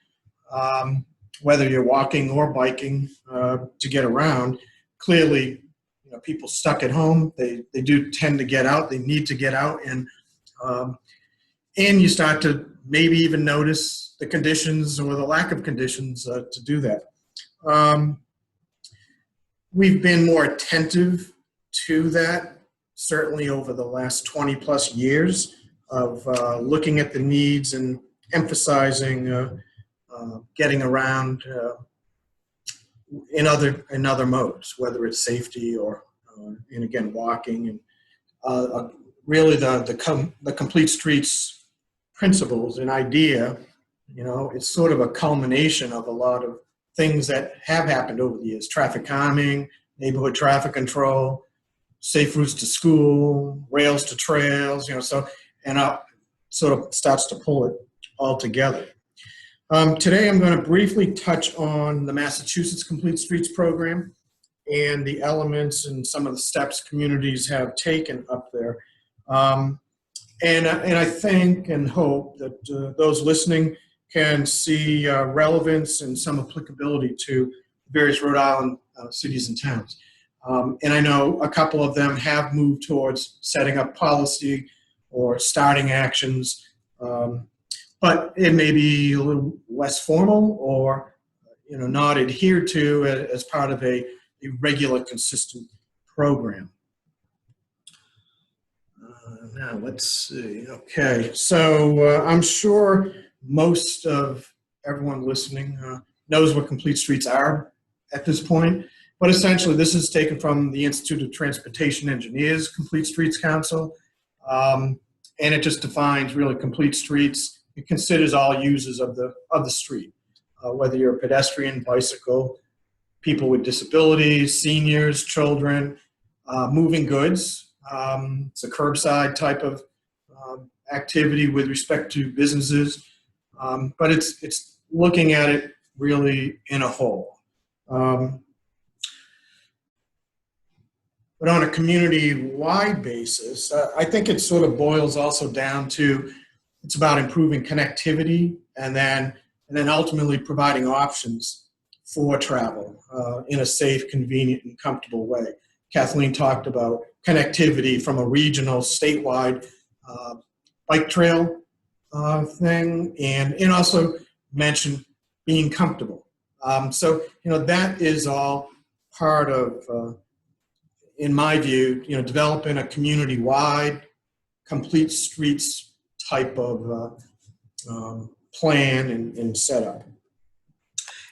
Whether you're walking or biking to get around, clearly, people stuck at home, they do tend to get out, they need to get out, and you start to maybe even notice the conditions or the lack of conditions to do that. we've been more attentive to that, certainly over the last 20 plus years of looking at the needs and emphasizing getting around in other modes, whether it's safety or, and again, walking. And really the complete streets principles and idea, it's sort of a culmination of a lot of things that have happened over the years: traffic calming, neighborhood traffic control, safe routes to school, rails to trails, and sort of starts to pull it all together. Today I'm going to briefly touch on the Massachusetts Complete Streets program and the elements and some of the steps communities have taken up there. And I think and hope that those listening can see relevance and some applicability to various Rhode Island cities and towns. And I know a couple of them have moved towards setting up policy or starting actions, but it may be a little less formal or not adhered to as part of a regular, consistent program. Now let's see. Okay, so I'm sure most of everyone listening knows what complete streets are at this point, but essentially this is taken from the Institute of Transportation Engineers Complete Streets Council, and it just defines really complete streets. It considers all users of the street, whether you're a pedestrian, bicycle, people with disabilities, seniors, children, moving goods. It's a curbside type of activity with respect to businesses, but it's looking at it really in a whole. But on a community-wide basis, I think it sort of boils also down to it's about improving connectivity and then ultimately providing options for travel in a safe, convenient, and comfortable way. Kathleen talked about connectivity from a regional, statewide bike trail thing, and also mentioned being comfortable. So, that is all part of, in my view, developing a community-wide, complete streets type of plan and setup.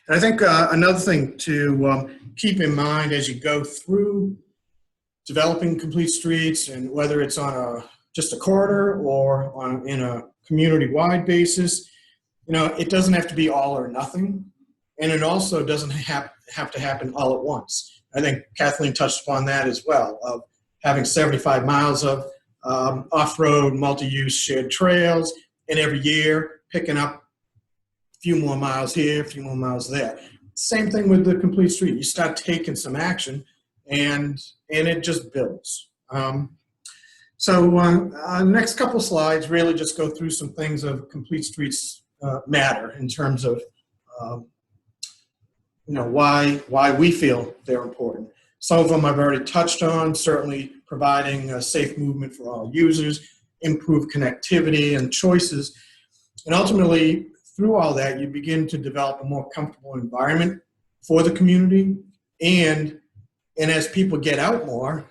And I think another thing to keep in mind as you go through developing complete streets, and whether it's on just a corridor or in a community-wide basis, it doesn't have to be all or nothing, and it also doesn't have to happen all at once. I think Kathleen touched upon that as well, of having 75 miles of off-road, multi-use shared trails, and every year picking up a few more miles here, a few more miles there. Same thing with the complete street. You start taking some action, and it just builds. Next couple slides really just go through some things of complete streets matter in terms of why we feel they're important. Some of them I've already touched on, certainly providing a safe movement for all users, improve connectivity and choices. And ultimately, through all that, you begin to develop a more comfortable environment for the community. And as people get out more,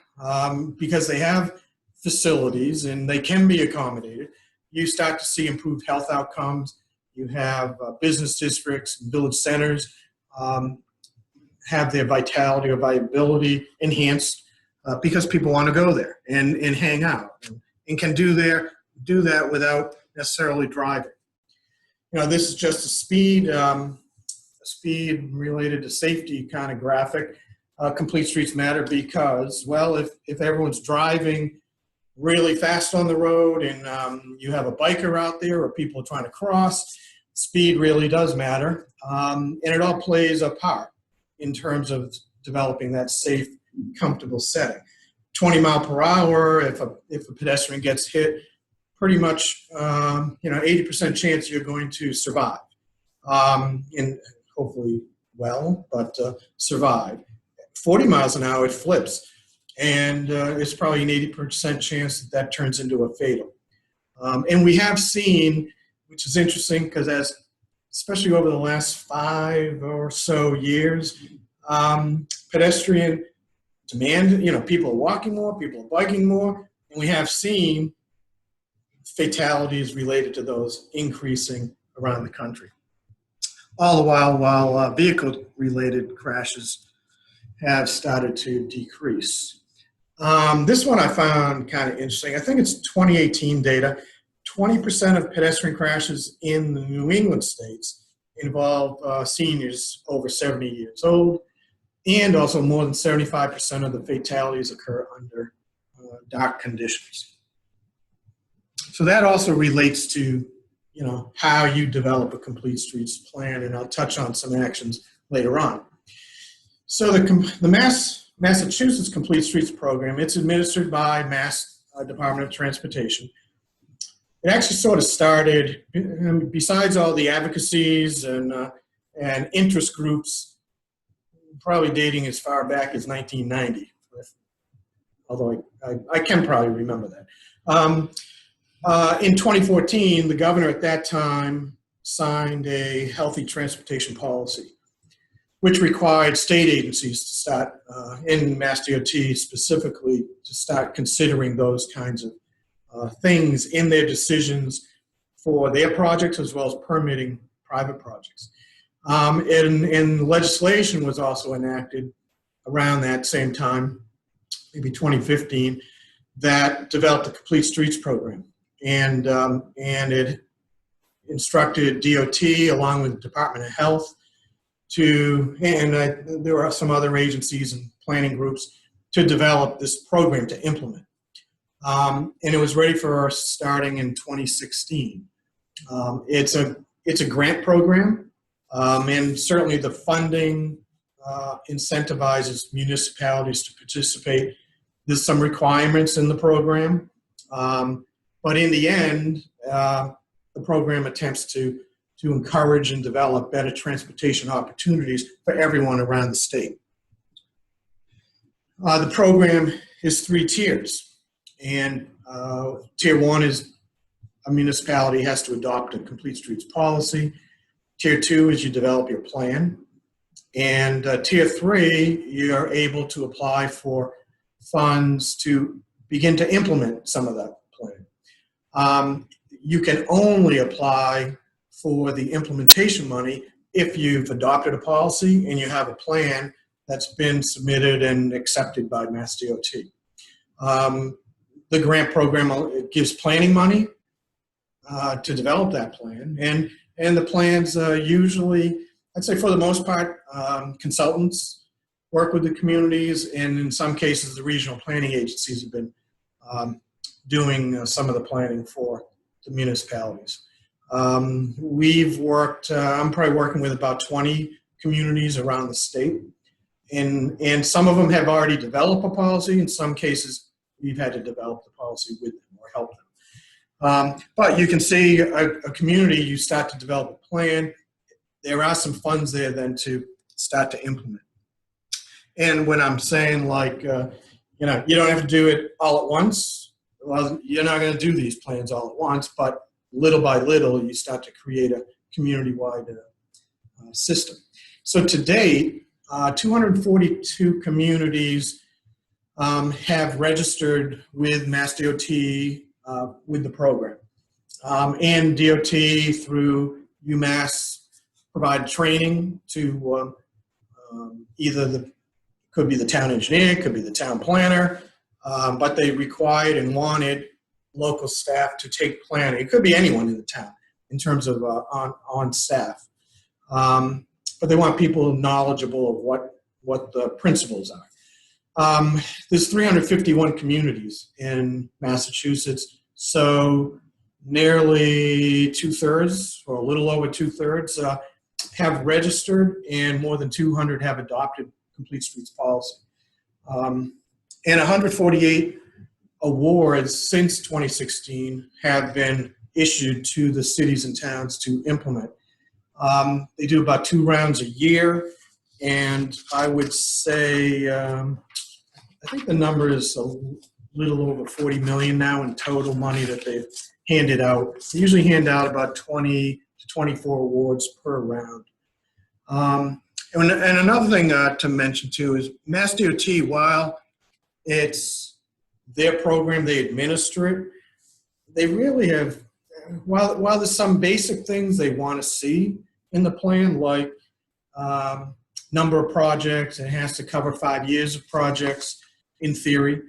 because they have facilities and they can be accommodated, you start to see improved health outcomes. You have business districts, village centers, have their vitality or viability enhanced because people want to go there and hang out and can do that without necessarily driving. This is just a speed related to safety kind of graphic. Complete streets matter because, well, if everyone's driving really fast on the road and you have a biker out there or people are trying to cross, speed really does matter. And it all plays a part in terms of developing that safe, comfortable setting. 20 mile per hour, if a pedestrian gets hit, pretty much 80% chance you're going to survive. And hopefully well, but survive. 40 miles an hour, it flips. And it's probably an 80% chance that turns into a fatal. And we have seen, which is interesting because especially over the last 5 or so years, pedestrian demand, people are walking more, people are biking more, and we have seen fatalities related to those increasing around the country. All the while vehicle-related crashes have started to decrease. This one I found kind of interesting. I think it's 2018 data. 20% of pedestrian crashes in the New England states involve seniors over 70 years old, and also more than 75% of the fatalities occur under dark conditions. So that also relates to, how you develop a complete streets plan, and I'll touch on some actions later on. So the Massachusetts Complete Streets Program, it's administered by Mass Department of Transportation. It actually sort of started, besides all the advocacies and interest groups, probably dating as far back as 1990, although I can probably remember that. In 2014, the governor at that time signed a healthy transportation policy, which required state agencies to start, in Mass DOT specifically, to start considering those kinds of things in their decisions for their projects as well as permitting private projects. And legislation was also enacted around that same time, maybe 2015, that developed a Complete Streets program. And it instructed DOT along with the Department of Health there are some other agencies and planning groups to develop this program to implement. And it was ready for starting in 2016. It's a grant program, and certainly the funding incentivizes municipalities to participate. There's some requirements in the program, but in the end, the program attempts to encourage and develop better transportation opportunities for everyone around the state. The program is 3 tiers, and tier 1 is a municipality has to adopt a complete streets policy. Tier 2 is you develop your plan, and tier 3 you're able to apply for funds to begin to implement some of that plan. You can only apply for the implementation money if you've adopted a policy and you have a plan that's been submitted and accepted by Mass DOT. The grant program gives planning money to develop that plan, and the plans usually, I'd say for the most part, consultants work with the communities, and in some cases the regional planning agencies have been doing some of the planning for the municipalities. We've worked, I'm probably working with about 20 communities around the state, and some of them have already developed a policy. In some cases, we've had to develop the policy with them or help them. But you can see a community, you start to develop a plan. There are some funds there then to start to implement. And when I'm saying like, you don't have to do it all at once. Well, you're not going to do these plans all at once, but little by little, you start to create a community-wide system. So to date, 242 communities have registered with Mass DOT with the program. And DOT through UMass provide training to either could be the town engineer, could be the town planner, but they required and wanted local staff to take planning. It could be anyone in the town in terms of on staff. But they want people knowledgeable of what the principles are. There's 351 communities in Massachusetts, so nearly 2/3 or a little over 2/3 have registered, and more than 200 have adopted Complete Streets policy. And 148 awards since 2016 have been issued to the cities and towns to implement. They do about 2 rounds a year, and I would say, I think the number is a little over 40 million now in total money that they've handed out. They usually hand out about 20 to 24 awards per round. And another thing to mention too is Mass DOT, while it's their program, they administer it, they really have, while there's some basic things they want to see in the plan, like number of projects, it has to cover 5 years of projects in theory,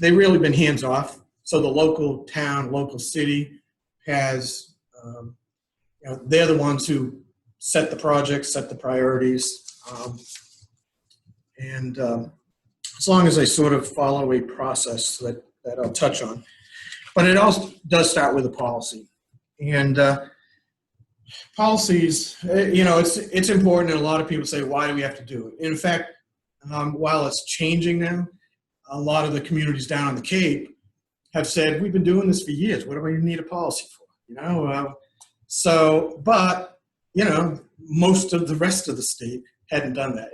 they've really been hands off. So the local town, local city has, they're the ones who set the projects, set the priorities, and as long as they sort of follow a process that I'll touch on. But it also does start with a policy. And policies, it's important, and a lot of people say, why do we have to do it? In fact, while it's changing now, a lot of the communities down on the Cape have said, we've been doing this for years. What do we need a policy for? But most of the rest of the state hadn't done that.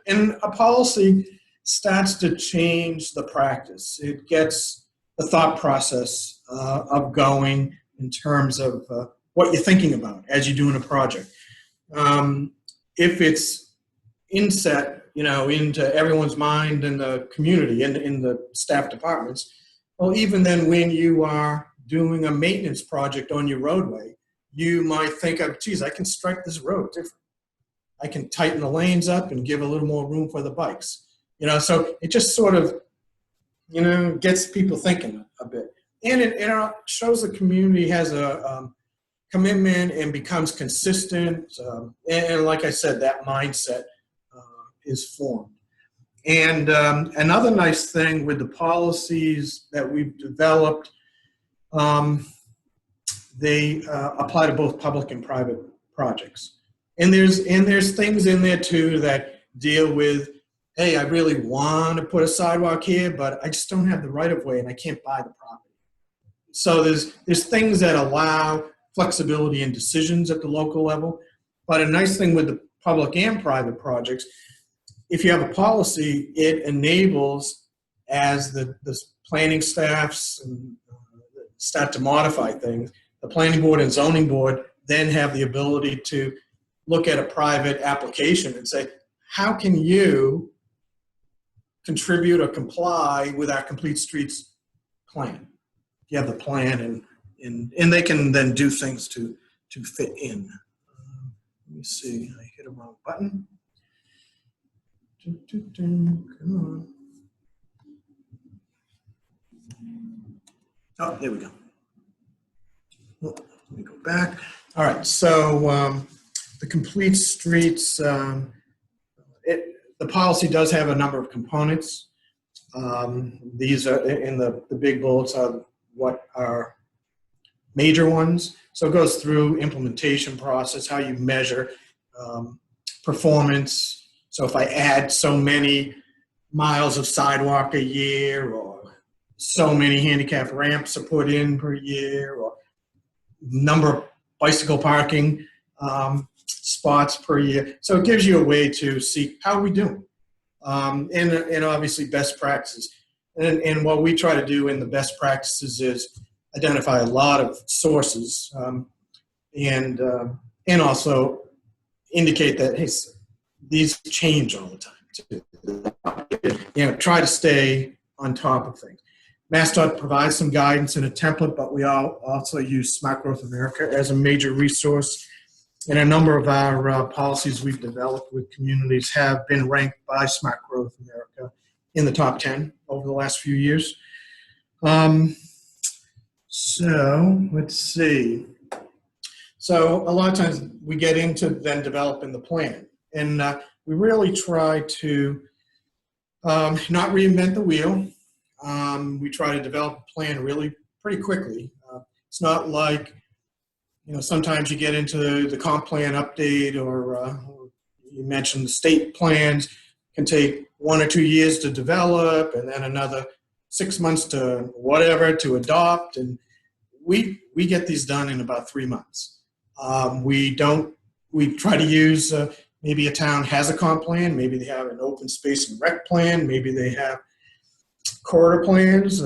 And a policy starts to change the practice. It gets the thought process of going in terms of what you're thinking about as you're doing a project. If it's inset, into everyone's mind in the community and in the staff departments, well, even then when you are doing a maintenance project on your roadway, you might think of, geez, I can strike this road different. I can tighten the lanes up and give a little more room for the bikes. So it just sort of, gets people thinking a bit. And it shows the community has a commitment and becomes consistent. And like I said, that mindset is formed. And another nice thing with the policies that we've developed, they apply to both public and private projects. And there's things in there too that deal with, hey, I really want to put a sidewalk here, but I just don't have the right of way and I can't buy the property. So there's things that allow flexibility in decisions at the local level. But a nice thing with the public and private projects, if you have a policy, it enables, as the planning staffs start to modify things, the planning board and zoning board then have the ability to look at a private application and say, how can you contribute or comply with our complete streets plan? You have the plan, and they can then do things to fit in. Let me see, I hit a wrong button. Come on. Oh, there we go. Oh, let me go back. All right, so the complete streets, the policy does have a number of components. These are in the big bullets are what are major ones. So it goes through implementation process, how you measure performance. So if I add so many miles of sidewalk a year, or so many handicap ramps are put in per year, or number of bicycle parking spots per year. So it gives you a way to see how are we doing. And obviously best practices. And what we try to do in the best practices is identify a lot of sources and also indicate that, hey, these change all the time too. Try to stay on top of things. MassDOT provides some guidance in a template, but we also use Smart Growth America as a major resource. And a number of our policies we've developed with communities have been ranked by Smart Growth America in the top 10 over the last few years. So let's see. So a lot of times we get into then developing the plan. And we really try to not reinvent the wheel. We try to develop a plan really pretty quickly. It's not like, sometimes you get into the comp plan update or you mentioned the state plans can take 1 or 2 years to develop and then another 6 months to whatever to adopt. And we get these done in about 3 months. We try to use maybe a town has a comp plan, maybe they have an open space and rec plan, maybe they have corridor plans,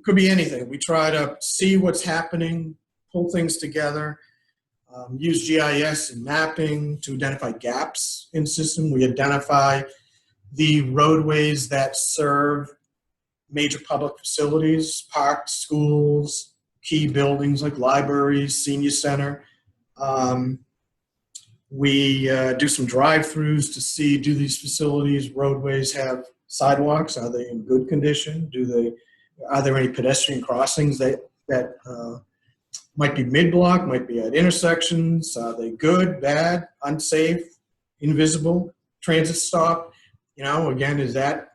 could be anything. We try to see what's happening, pull things together, use GIS and mapping to identify gaps in system. We identify the roadways that serve major public facilities, parks, schools, key buildings like libraries, senior center. We do some drive-throughs to see, do these facilities, roadways have sidewalks? Are they in good condition? Are there any pedestrian crossings that might be mid-block, might be at intersections? Are they good, bad, unsafe, invisible, transit stop? Again, is that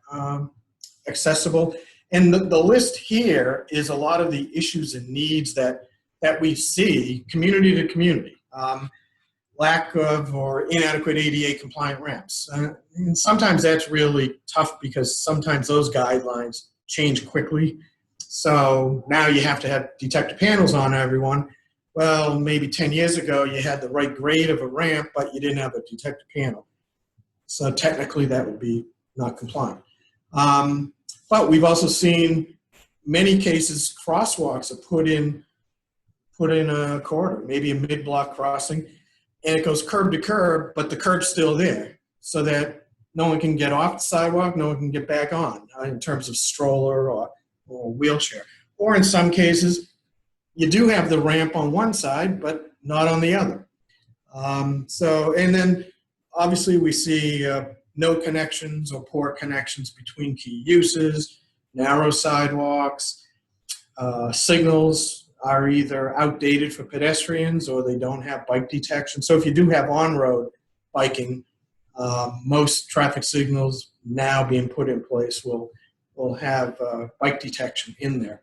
accessible? And the list here is a lot of the issues and needs that we see community to community. Lack of or inadequate ADA compliant ramps. And sometimes that's really tough because sometimes those guidelines change quickly. So now you have to have detector panels on everyone. Well, maybe 10 years ago you had the right grade of a ramp, but you didn't have a detector panel. So technically that would be not compliant. But we've also seen many cases crosswalks are put in a corridor, maybe a mid-block crossing, and it goes curb to curb, but the curb's still there so that no one can get off the sidewalk, no one can get back on in terms of stroller or wheelchair. Or in some cases, you do have the ramp on one side, but not on the other. And then obviously we see no connections or poor connections between key uses, narrow sidewalks, signals are either outdated for pedestrians or they don't have bike detection. So if you do have on-road biking, most traffic signals now being put in place will have bike detection in there.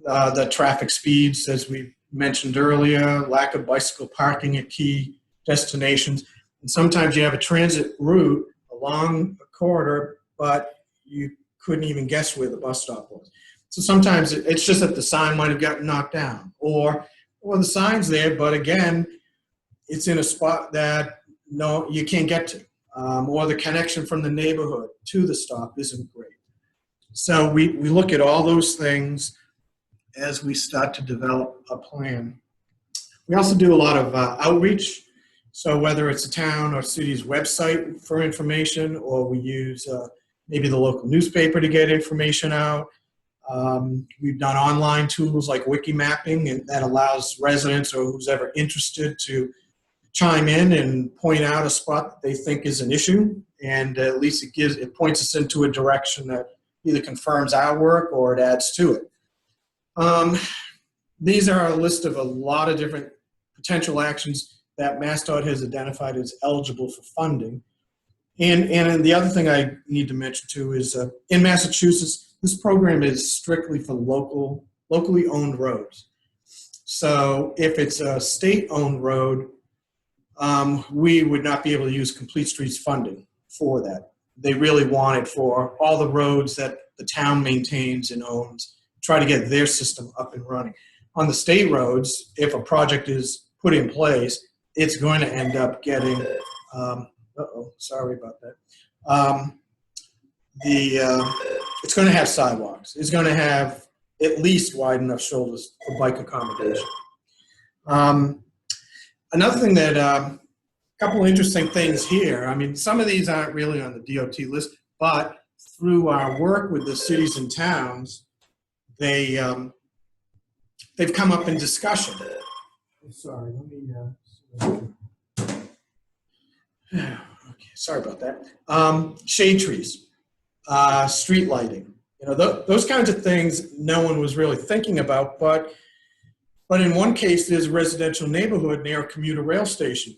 The traffic speeds, as we mentioned earlier, lack of bicycle parking at key destinations. And sometimes you have a transit route along a corridor, but you couldn't even guess where the bus stop was. So sometimes it's just that the sign might have gotten knocked down, or the sign's there, but again, it's in a spot that you can't get to, or the connection from the neighborhood to the stop isn't great. So we look at all those things as we start to develop a plan. We also do a lot of outreach. So whether it's a town or city's website for information, or we use maybe the local newspaper to get information out. We've done online tools like wiki mapping, and that allows residents or who's ever interested to chime in and point out a spot that they think is an issue, and at least it points us into a direction that either confirms our work or it adds to it. These are a list of a lot of different potential actions that MassDOT has identified as eligible for funding. And the other thing I need to mention too is in Massachusetts, this program is strictly for locally owned roads. So if it's a state-owned road, we would not be able to use Complete Streets funding for that. They really want it for all the roads that the town maintains and owns, try to get their system up and running. On the state roads, if a project is put in place, it's going to end up getting, sorry about that. It's going to have sidewalks. It's going to have at least wide enough shoulders for bike accommodation. Another thing that, a couple of interesting things here. I mean, some of these aren't really on the DOT list, but through our work with the cities and towns, they've come up in discussion. Sorry, let me. Okay, sorry about that. Shade trees. Street lighting, those kinds of things no one was really thinking about, but in one case there's a residential neighborhood near a commuter rail station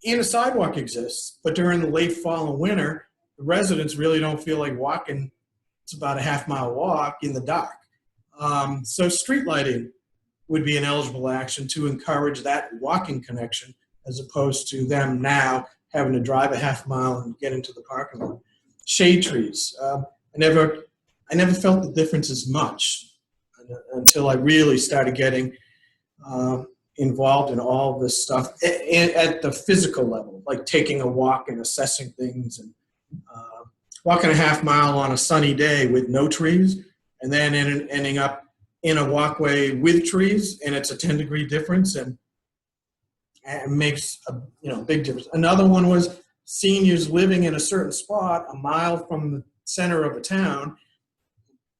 and a sidewalk exists, but during the late fall and winter, the residents really don't feel like walking. It's about a half-mile walk in the dark. So street lighting would be an eligible action to encourage that walking connection as opposed to them now having to drive a half mile and get into the parking lot. Shade trees. I never felt the difference as much until I really started getting involved in all this stuff at the physical level, like taking a walk and assessing things, and walking a half mile on a sunny day with no trees, and then ending up in a walkway with trees, and it's a 10-degree difference. And and makes a big difference. Another one was seniors living in a certain spot a mile from the center of a town,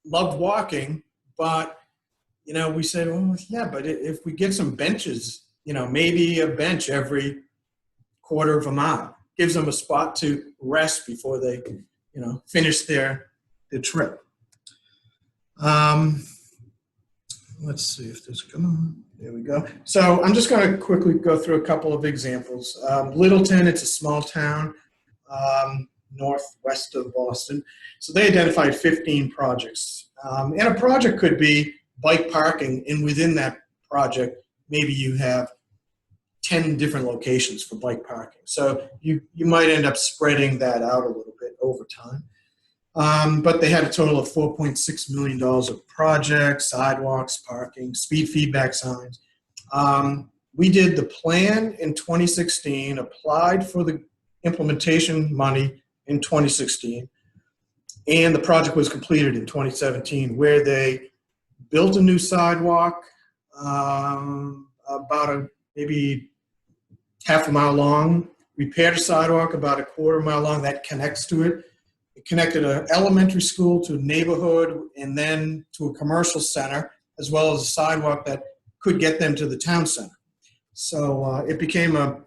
loved walking, but we said, well, yeah, but if we get some benches, maybe a bench every quarter of a mile, gives them a spot to rest before they, finish their trip. Let's see if this, come on, there we go. So I'm just going to quickly go through a couple of examples. Littleton, it's a small town northwest of Boston. So they identified 15 projects. And a project could be bike parking, and within that project, maybe you have 10 different locations for bike parking. So you might end up spreading that out a little bit over time. But they had a total of $4.6 million of projects, sidewalks, parking, speed feedback signs. We did the plan in 2016, applied for the implementation money in 2016, and the project was completed in 2017, where they built a new sidewalk about maybe half a mile long, repaired a sidewalk about a quarter mile long that connects to it. It connected an elementary school to a neighborhood and then to a commercial center, as well as a sidewalk that could get them to the town center. So it became a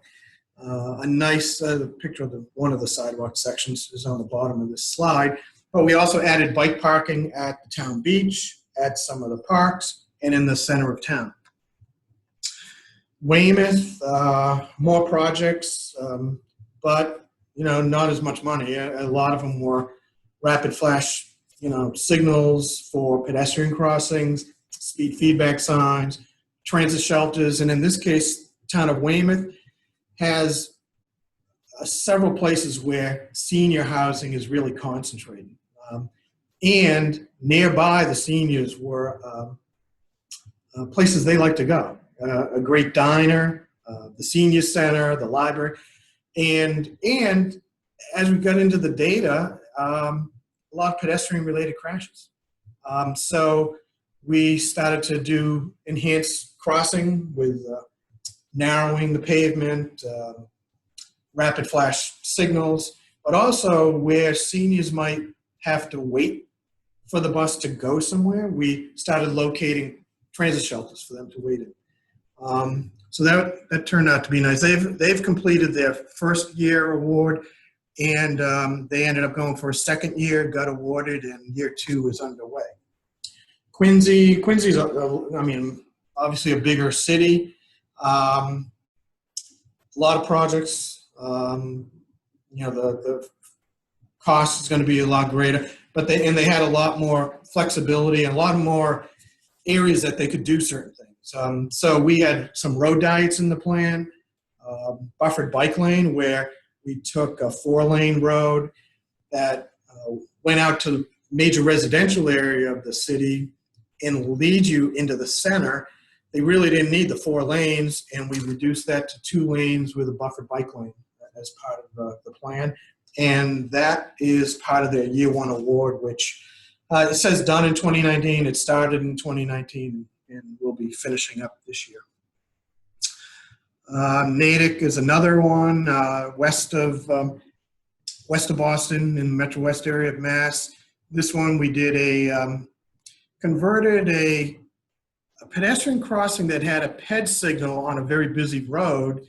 nice picture of one of the sidewalk sections is on the bottom of this slide. But we also added bike parking at the town beach, at some of the parks, and in the center of town. Weymouth, more projects, but not as much money. A lot of them were rapid flash, signals for pedestrian crossings, speed feedback signs, transit shelters, and in this case, the town of Weymouth has several places where senior housing is really concentrated. And nearby the seniors were places they like to go. A great diner, the senior center, the library. And as we got into the data, a lot of pedestrian-related crashes. So we started to do enhanced crossing with narrowing the pavement, rapid flash signals, but also where seniors might have to wait for the bus to go somewhere, we started locating transit shelters for them to wait in. So that turned out to be nice. They've completed their first year award, and they ended up going for a second year, got awarded, and year 2 is underway. Quincy's, obviously a bigger city. A lot of projects. The cost is going to be a lot greater, but they had a lot more flexibility and a lot more areas that they could do certain things. So we had some road diets in the plan, buffered bike lane where we took a 4-lane road that went out to the major residential area of the city and lead you into the center. They really didn't need the 4 lanes, and we reduced that to 2 lanes with a buffered bike lane as part of the plan. And that is part of their year 1 award, which it says done in 2019. It started in 2019 and will be finishing up this year. Natick is another one west of Boston in the Metro West area of Mass. This one we did converted a pedestrian crossing that had a PED signal on a very busy road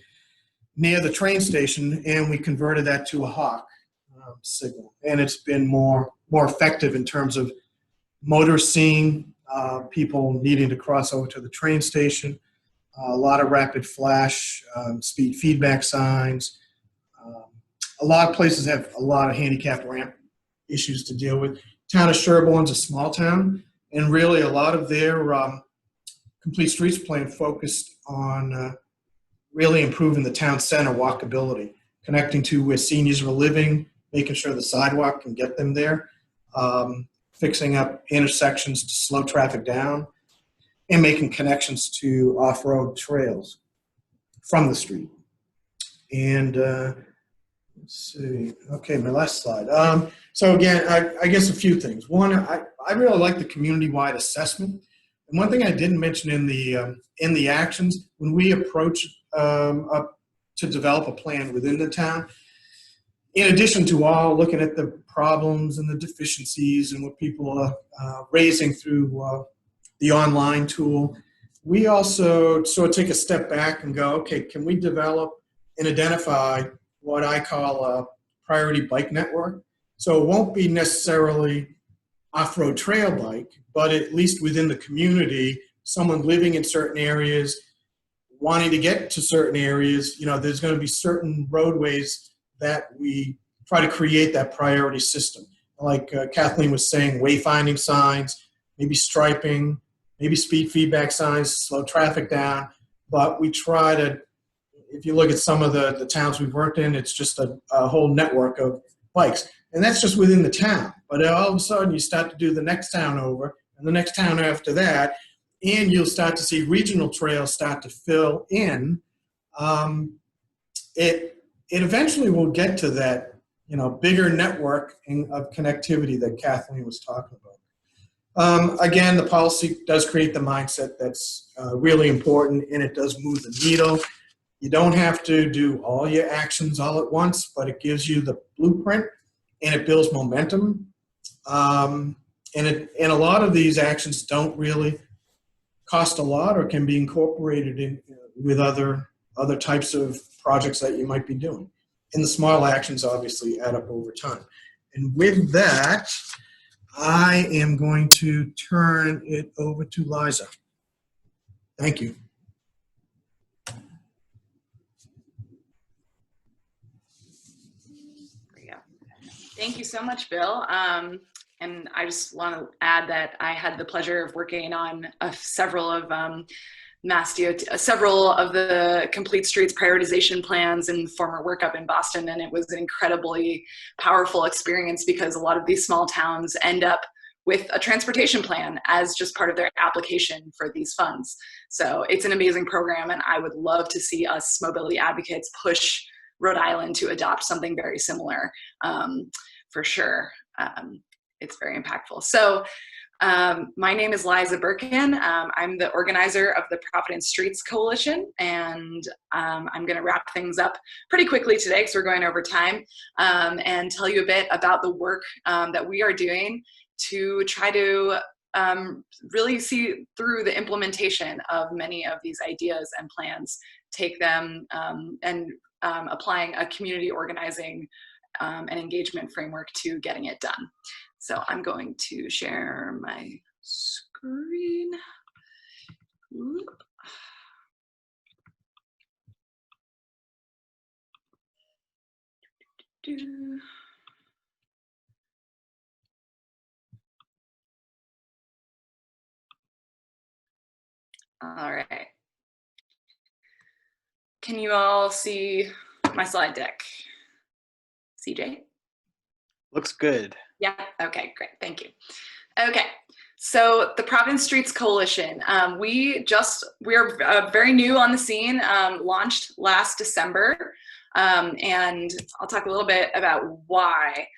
near the train station, and we converted that to a Hawk signal. And it's been more effective in terms of motorists seeing people needing to cross over to the train station. A lot of rapid flash, speed feedback signs. A lot of places have a lot of handicap ramp issues to deal with. Town of Sherborne's a small town, and really a lot of their Complete Streets plan focused on really improving the town center walkability, connecting to where seniors were living, making sure the sidewalk can get them there, fixing up intersections to slow traffic down, and making connections to off-road trails from the street. And let's see, okay, my last slide. So again, I guess a few things. One, I really like the community-wide assessment. And one thing I didn't mention in the actions, when we approach up to develop a plan within the town. In addition to all looking at the problems and the deficiencies and what people are raising through the online tool, we also sort of take a step back and go, okay, can we develop and identify what I call a priority bike network? So it won't be necessarily off-road trail bike, but at least within the community, someone living in certain areas, wanting to get to certain areas, you know, there's going to be certain roadways that we try to create that priority system. Like Kathleen was saying, wayfinding signs, maybe striping, maybe speed feedback signs, slow traffic down. But we try to, if you look at some of the towns we've worked in, it's just a whole network of bikes. And that's just within the town. But all of a sudden you start to do the next town over and the next town after that, and you'll start to see regional trails start to fill in. It eventually will get to that, you know, bigger network of connectivity that Kathleen was talking about. Again, the policy does create the mindset that's really important, and it does move the needle. You don't have to do all your actions all at once, but it gives you the blueprint, and it builds momentum. And a lot of these actions don't really cost a lot or can be incorporated in with other types of projects that you might be doing. And the small actions obviously add up over time. And with that, I am going to turn it over to Liza. Thank you. There we go. Thank you so much, Bill. And I just want to add that I had the pleasure of working on several of several of the complete streets prioritization plans in former work up in Boston, and it was an incredibly powerful experience because a lot of these small towns end up with a transportation plan as just part of their application for these funds. So it's an amazing program, and I would love to see us mobility advocates push Rhode Island to adopt something very similar, for sure. It's very impactful. So my name is Liza Burkin. I'm the organizer of the Providence Streets Coalition, and I'm going to wrap things up pretty quickly today because we're going over time, and tell you a bit about the work that we are doing to try to really see through the implementation of many of these ideas and plans, take them and applying a community organizing and engagement framework to getting it done. So I'm going to share my screen. Whoop. All right. Can you all see my slide deck? CJ? Looks good. Yeah, okay, great, thank you. Okay, so the Providence Streets Coalition, we're very new on the scene, launched last December, and I'll talk a little bit about why.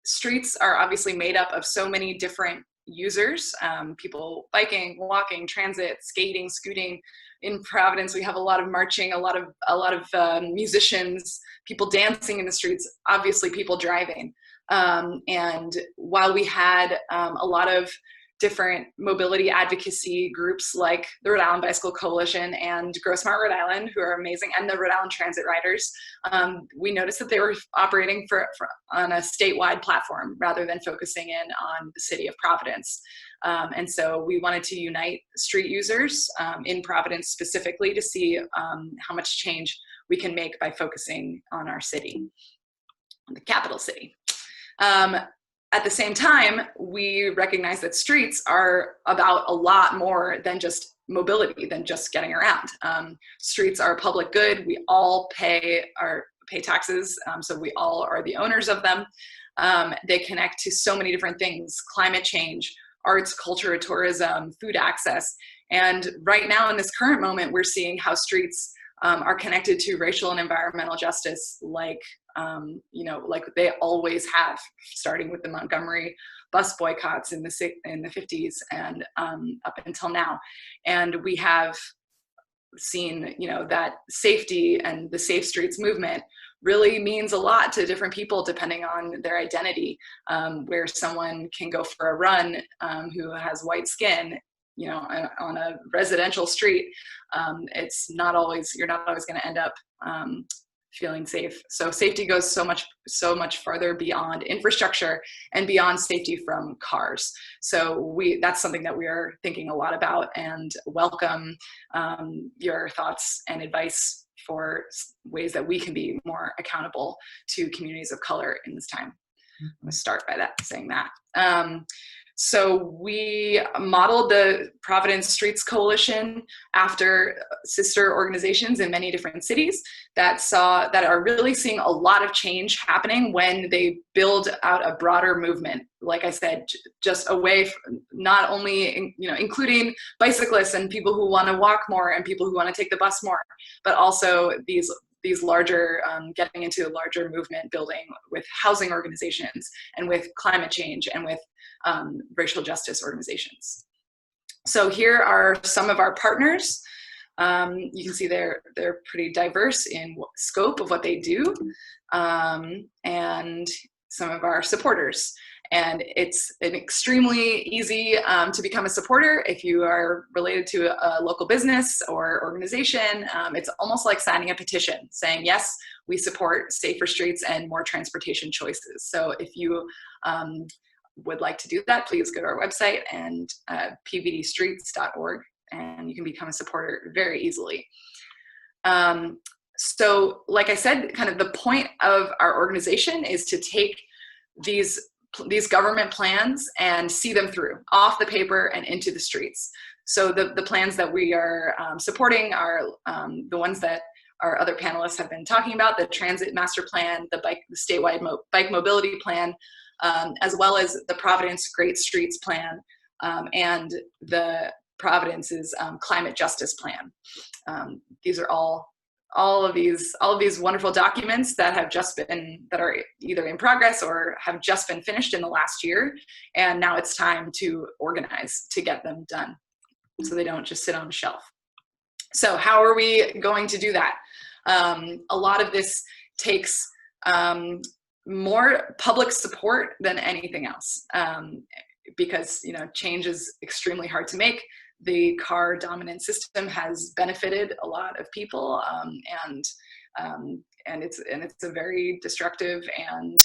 Streets are obviously made up of so many different users, people biking, walking, transit, skating, scooting. In Providence, we have a lot of marching, a lot of musicians, people dancing in the streets, obviously people driving. And while we had a lot of different mobility advocacy groups like the Rhode Island Bicycle Coalition and Grow Smart Rhode Island, who are amazing, and the Rhode Island Transit Riders, we noticed that they were operating on a statewide platform rather than focusing in on the city of Providence. And so we wanted to unite street users in Providence specifically to see how much change we can make by focusing on our city, the capital city. At the same time, we recognize that streets are about a lot more than just mobility, than just getting around. Streets are a public good. We all pay taxes, so we all are the owners of them. They connect to so many different things: climate change, arts, culture, tourism, food access. And right now in this current moment, we're seeing how streets are connected to racial and environmental justice like they always have, starting with the Montgomery bus boycotts in the 50s and up until now. And we have seen, that safety and the Safe Streets movement really means a lot to different people depending on their identity. Where someone can go for a run who has white skin, on a residential street, you're not always going to end up feeling safe. So safety goes so much farther beyond infrastructure and beyond safety from cars. So that's something that we are thinking a lot about, and welcome your thoughts and advice for ways that we can be more accountable to communities of color in this time. I'm going to start by saying that. So we modeled the Providence Streets Coalition after sister organizations in many different cities that are really seeing a lot of change happening when they build out a broader movement. Like I said, just away from not only, including bicyclists and people who want to walk more and people who want to take the bus more, but also these larger, getting into a larger movement building with housing organizations and with climate change and with racial justice organizations. So here are some of our partners. You can see they're pretty diverse in scope of what they do, and some of our supporters. And it's an extremely easy to become a supporter if you are related to a local business or organization. It's almost like signing a petition saying, yes, we support safer streets and more transportation choices. So if you would like to do that, please go to our website and pvdstreets.org, and you can become a supporter very easily. So like I said, kind of the point of our organization is to take these government plans and see them through off the paper and into the streets. So the plans that we are supporting are the ones that our other panelists have been talking about: the Transit Master Plan, the statewide bike mobility plan, as well as the Providence Great Streets Plan, and the Providence's Climate Justice Plan. These are all of these wonderful documents that are either in progress or have just been finished in the last year, and now it's time to organize to get them done so they don't just sit on a shelf. So how are we going to do that? A lot of this takes more public support than anything else, because change is extremely hard to make. The car dominant system has benefited a lot of people, and it's a very destructive and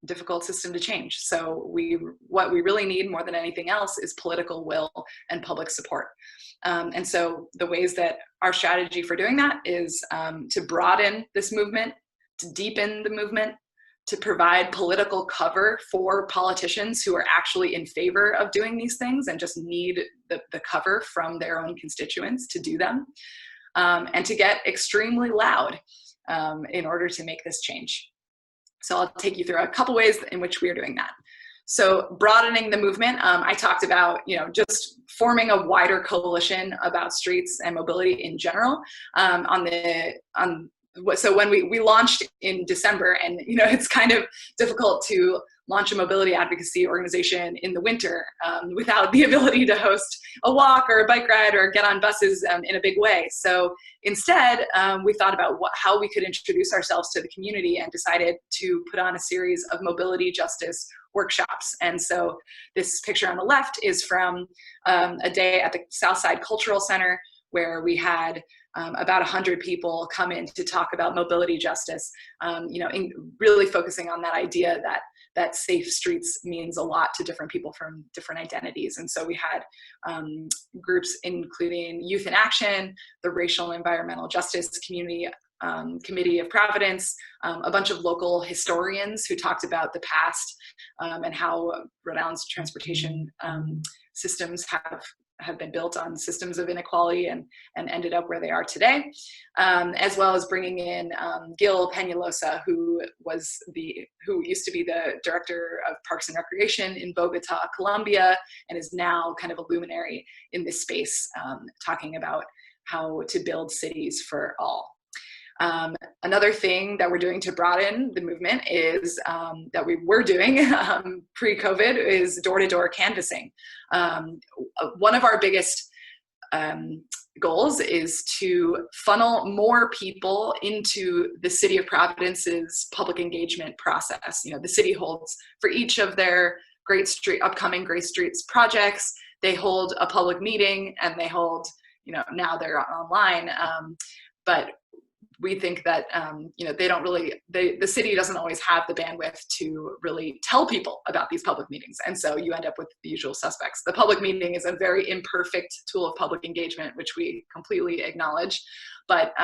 difficult system to change. So what we really need more than anything else is political will and public support. And so the ways that our strategy for doing that is to broaden this movement, to deepen the movement, to provide political cover for politicians who are actually in favor of doing these things and just need the cover from their own constituents to do them, and to get extremely loud in order to make this change. So I'll take you through a couple ways in which we are doing that. So broadening the movement, I talked about, just forming a wider coalition about streets and mobility in general. So when we launched in December, and it's kind of difficult to launch a mobility advocacy organization in the winter without the ability to host a walk or a bike ride or get on buses in a big way. So instead, we thought about how we could introduce ourselves to the community, and decided to put on a series of mobility justice workshops. And so this picture on the left is from a day at the Southside Cultural Center, where we had about 100 people come in to talk about mobility justice, really focusing on that idea that safe streets means a lot to different people from different identities. And so we had groups including Youth in Action, the Racial and Environmental Justice Community Committee of Providence, a bunch of local historians who talked about the past and how Rhode Island's transportation systems have been built on systems of inequality and ended up where they are today, as well as bringing in Gil Peñalosa, who used to be the director of Parks and Recreation in Bogota, Colombia, and is now kind of a luminary in this space, talking about how to build cities for all. Another thing that we're doing to broaden the movement is that we were doing pre-COVID is door-to-door canvassing. One of our biggest goals is to funnel more people into the City of Providence's public engagement process. You know, the city holds for each of their upcoming Great Streets projects, they hold a public meeting, and they hold, you know, now they're online, but we think that, you know, they don't really, the city doesn't always have the bandwidth to really tell people about these public meetings. And so you end up with the usual suspects. The public meeting is a very imperfect tool of public engagement, which we completely acknowledge. But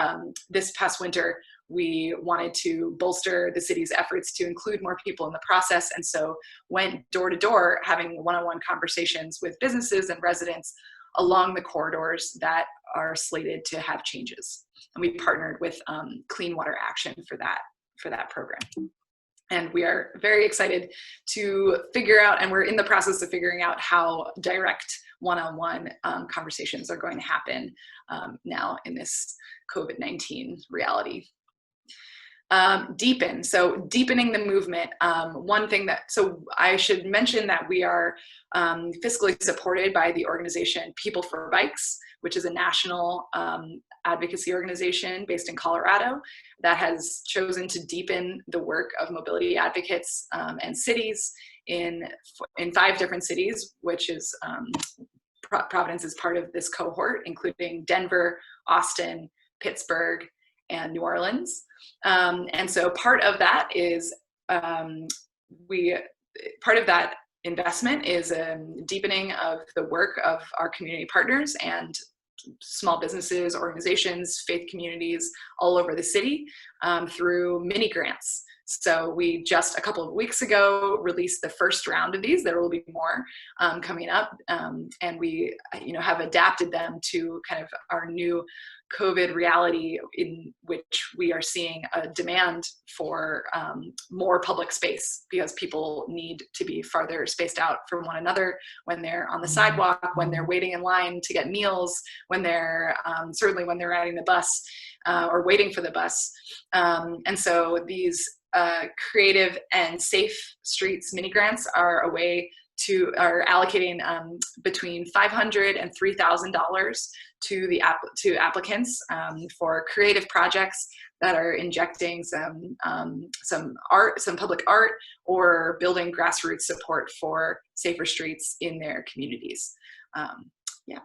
this past winter, we wanted to bolster the city's efforts to include more people in the process. And so went door to door, having one-on-one conversations with businesses and residents along the corridors that are slated to have changes. And we partnered with Clean Water Action for that program. And we are very excited to figure out, and we're in the process of figuring out how direct one-on-one conversations are going to happen now in this COVID-19 reality. Deepen, so deepening the movement. One thing so I should mention that we are fiscally supported by the organization People for Bikes, which is a national advocacy organization based in Colorado that has chosen to deepen the work of mobility advocates and cities in 5 different cities, which is Providence is part of this cohort, including Denver, Austin, Pittsburgh, and New Orleans. And so part of that is part of that investment is deepening of the work of our community partners and small businesses, organizations, faith communities all over the city through mini grants. So we just a couple of weeks ago released the first round of these. There will be more coming up, and we, you know, have adapted them to kind of our new COVID reality, in which we are seeing a demand for more public space, because people need to be farther spaced out from one another when they're on the sidewalk, when they're waiting in line to get meals, when they're certainly when they're riding the bus or waiting for the bus. And so these creative and safe streets mini grants are a way are allocating between $500 and $3,000 to applicants for creative projects that are injecting some public art or building grassroots support for safer streets in their communities. Yeah.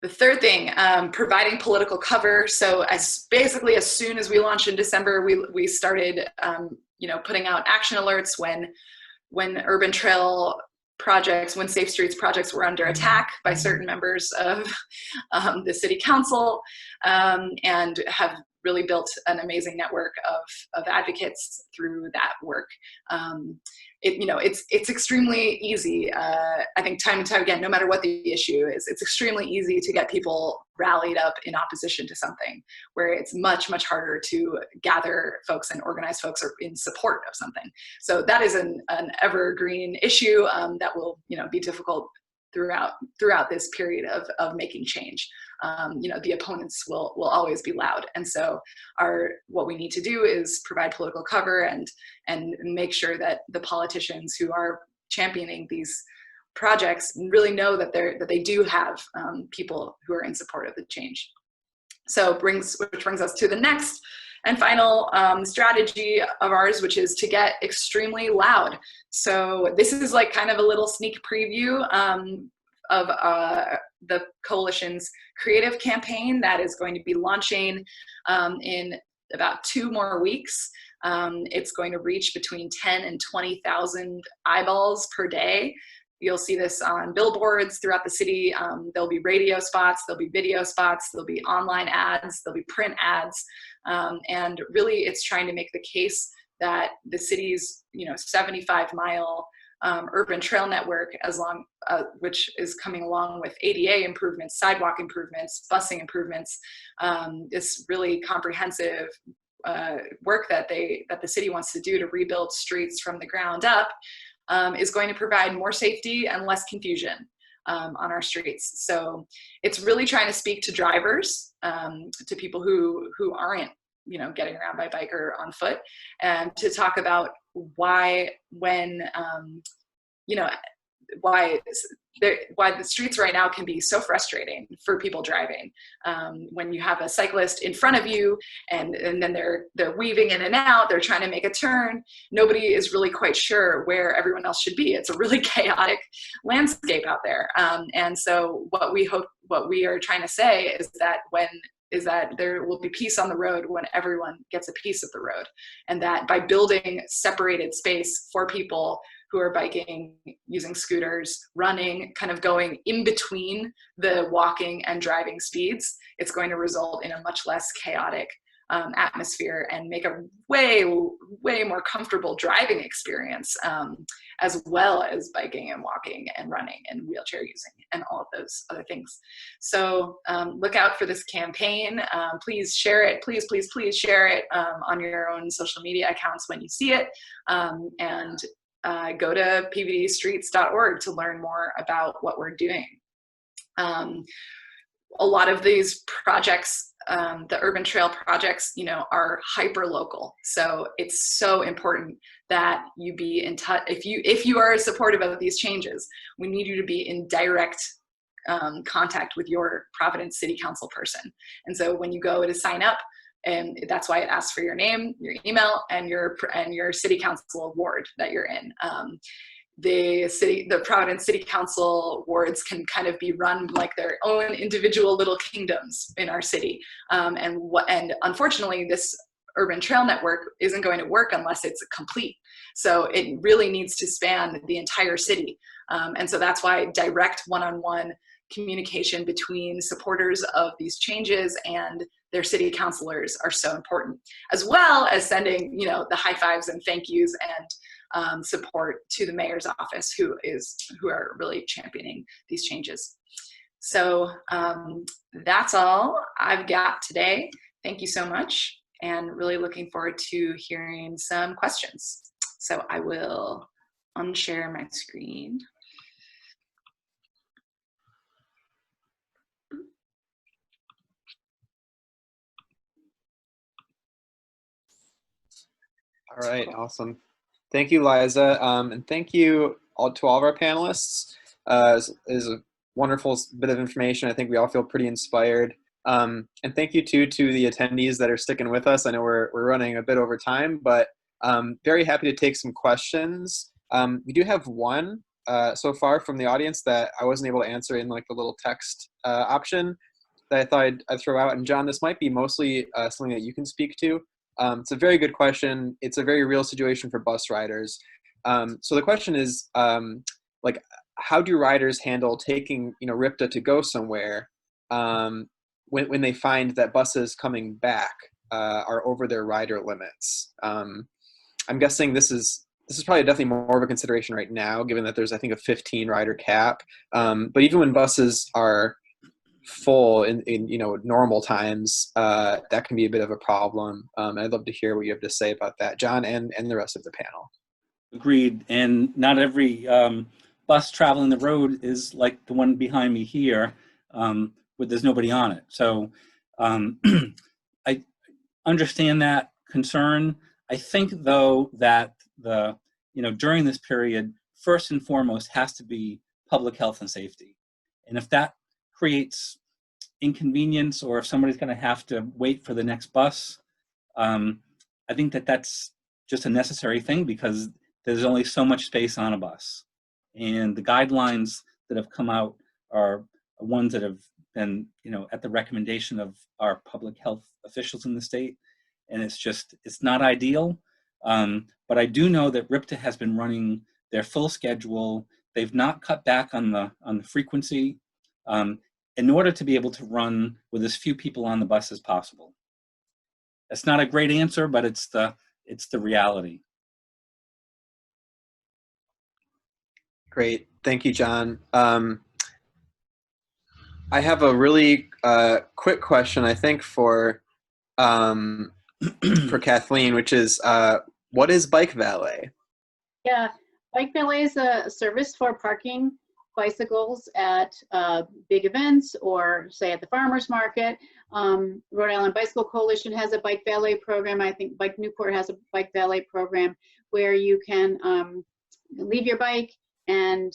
The third thing, providing political cover. So basically as soon as we launched in December, we started you know, putting out action alerts when urban trail projects, when safe streets projects were under attack by certain members of the city council, and have really built an amazing network of advocates through that work. You know, it's extremely easy. I think time and time again, no matter what the issue is, it's extremely easy to get people rallied up in opposition to something, where it's much, much harder to gather folks and organize folks in support of something. So that is an evergreen issue that will, you know, be difficult throughout this period of making change. You know, the opponents will always be loud. And so what we need to do is provide political cover and make sure that the politicians who are championing these projects really know that they do have people who are in support of the change. So which brings us to the next and final strategy of ours, which is to get extremely loud. So this is like kind of a little sneak preview of the coalition's creative campaign that is going to be launching in about 2 more weeks. It's going to reach between 10 and 20,000 eyeballs per day. You'll see this on billboards throughout the city. There'll be radio spots, there'll be video spots, there'll be online ads, there'll be print ads. And really it's trying to make the case that the city's 75-mile urban trail network, which is coming along with ADA improvements, sidewalk improvements, busing improvements, this really comprehensive work that the city wants to do to rebuild streets from the ground up, is going to provide more safety and less confusion on our streets. So it's really trying to speak to drivers, to people who aren't getting around by bike or on foot, and to talk about why when why the streets right now can be so frustrating for people driving. When you have a cyclist in front of you and then they're weaving in and out, they're trying to make a turn. Nobody is really quite sure where everyone else should be. It's a really chaotic landscape out there. And so what we are trying to say is that there will be peace on the road when everyone gets a piece of the road. And that by building separated space for people who are biking, using scooters, running, kind of going in between the walking and driving speeds, it's going to result in a much less chaotic atmosphere and make a way more comfortable driving experience, as well as biking and walking and running and wheelchair using and all of those other things. So look out for this campaign. Please share it. Please share it on your own social media accounts when you see it. And go to pvdstreets.org to learn more about what we're doing. A lot of these projects, the urban trail projects, are hyper local. So it's so important that you be in touch. If you are supportive of these changes, we need you to be in direct contact with your Providence City Council person. And so when you go to sign up, and that's why it asks for your name, your email, and your city council ward that you're in. The Providence City Council wards can kind of be run like their own individual little kingdoms in our city. And unfortunately, this urban trail network isn't going to work unless it's complete. So it really needs to span the entire city. And so that's why direct one-on-one communication between supporters of these changes and their city councilors are so important, as well as sending, the high fives and thank yous and support to the mayor's office, who are really championing these changes. So that's all I've got today. Thank you so much, and really looking forward to hearing some questions. So I will unshare my screen. All right, awesome. Thank you, Liza, and thank you to all of our panelists. Is a wonderful bit of information. I think we all feel pretty inspired. And thank you to the attendees that are sticking with us. I know we're running a bit over time, but very happy to take some questions. We do have one so far from the audience that I wasn't able to answer in like the little text option that I thought I'd throw out. And John, this might be mostly something that you can speak to. It's a very good question. It's a very real situation for bus riders. So the question is, how do riders handle taking, RIPTA to go somewhere when they find that buses coming back are over their rider limits? I'm guessing this is probably definitely more of a consideration right now, given that there's, I think, a 15 rider cap. But even when buses are full in normal times, that can be a bit of a problem. I'd love to hear what you have to say about that, John, and the rest of the panel. Agreed. And not every bus traveling the road is like the one behind me here, where there's nobody on it. So I understand that concern. I think, though, that during this period, first and foremost has to be public health and safety. And if that creates inconvenience, or if somebody's going to have to wait for the next bus, I think that's just a necessary thing, because there's only so much space on a bus. And the guidelines that have come out are ones that have been, at the recommendation of our public health officials in the state. And it's not ideal. But I do know that RIPTA has been running their full schedule. They've not cut back on the frequency in order to be able to run with as few people on the bus as possible. That's not a great answer, but it's the reality. Great, thank you, John. I have a really quick question, I think, for Kathleen, which is, what is bike valet? Yeah, bike valet is a service for parking bicycles at big events, or say at the farmer's market. Rhode Island Bicycle Coalition has a bike valet program. I think Bike Newport has a bike valet program where you can leave your bike And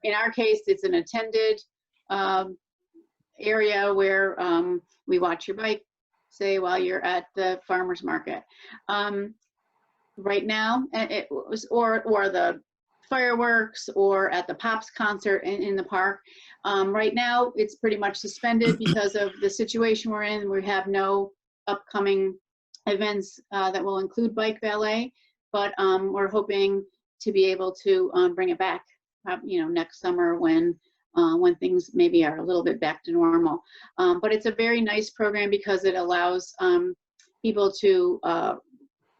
in our case, it's an attended area where we watch your bike, say, while you're at the farmer's market. Right now, it was, or the fireworks, or at the Pops concert in the park. Right now, it's pretty much suspended because of the situation we're in. We have no upcoming events that will include bike valet, but we're hoping to be able to bring it back, next summer when things maybe are a little bit back to normal. But it's a very nice program because it allows people to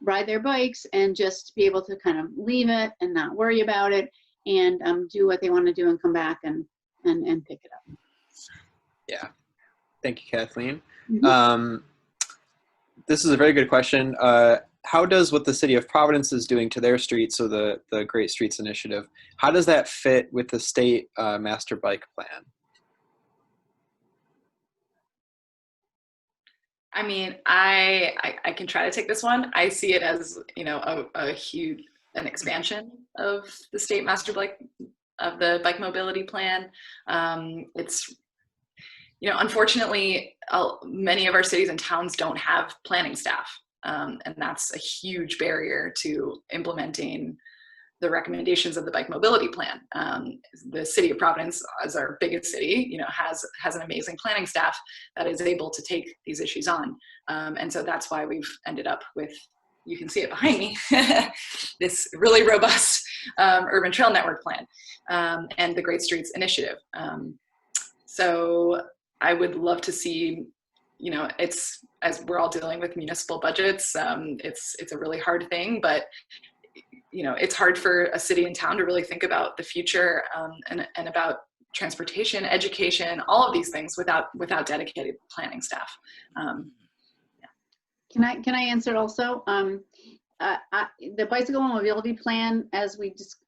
ride their bikes and just be able to kind of leave it and not worry about it, and do what they want to do and come back and pick it up. Yeah. Thank you, Kathleen. Mhm. This is a very good question. How does what the city of Providence is doing to their streets, so the Great Streets Initiative, how does that fit with the state master bike plan? I mean, I can try to take this one. I see it as, a huge, an expansion of the state master bike, of the bike mobility plan. It's, unfortunately, many of our cities and towns don't have planning staff. And that's a huge barrier to implementing the recommendations of the bike mobility plan. The city of Providence, as our biggest city, has an amazing planning staff that is able to take these issues on. And so that's why we've ended up with, you can see it behind me, this really robust urban trail network plan and the Great Streets Initiative. So I would love to see, it's, as we're all dealing with municipal budgets, it's a really hard thing, but it's hard for a city and town to really think about the future and about transportation, education, all of these things without dedicated planning staff. Can I answer also? The bicycle mobility plan, as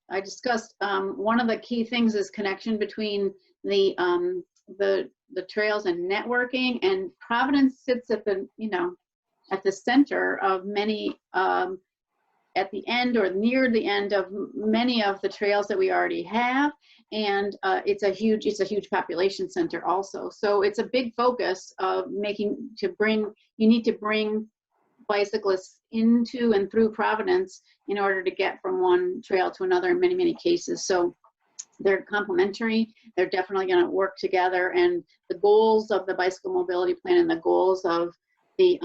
I discussed, one of the key things is connection between the trails and networking, and Providence sits at the center of many, at the end or near the end of many of the trails that we already have, and it's a huge population center also. So it's a big focus of you need to bring bicyclists into and through Providence in order to get from one trail to another in many cases. So they're complementary. They're definitely going to work together, and the goals of the bicycle mobility plan and the goals of the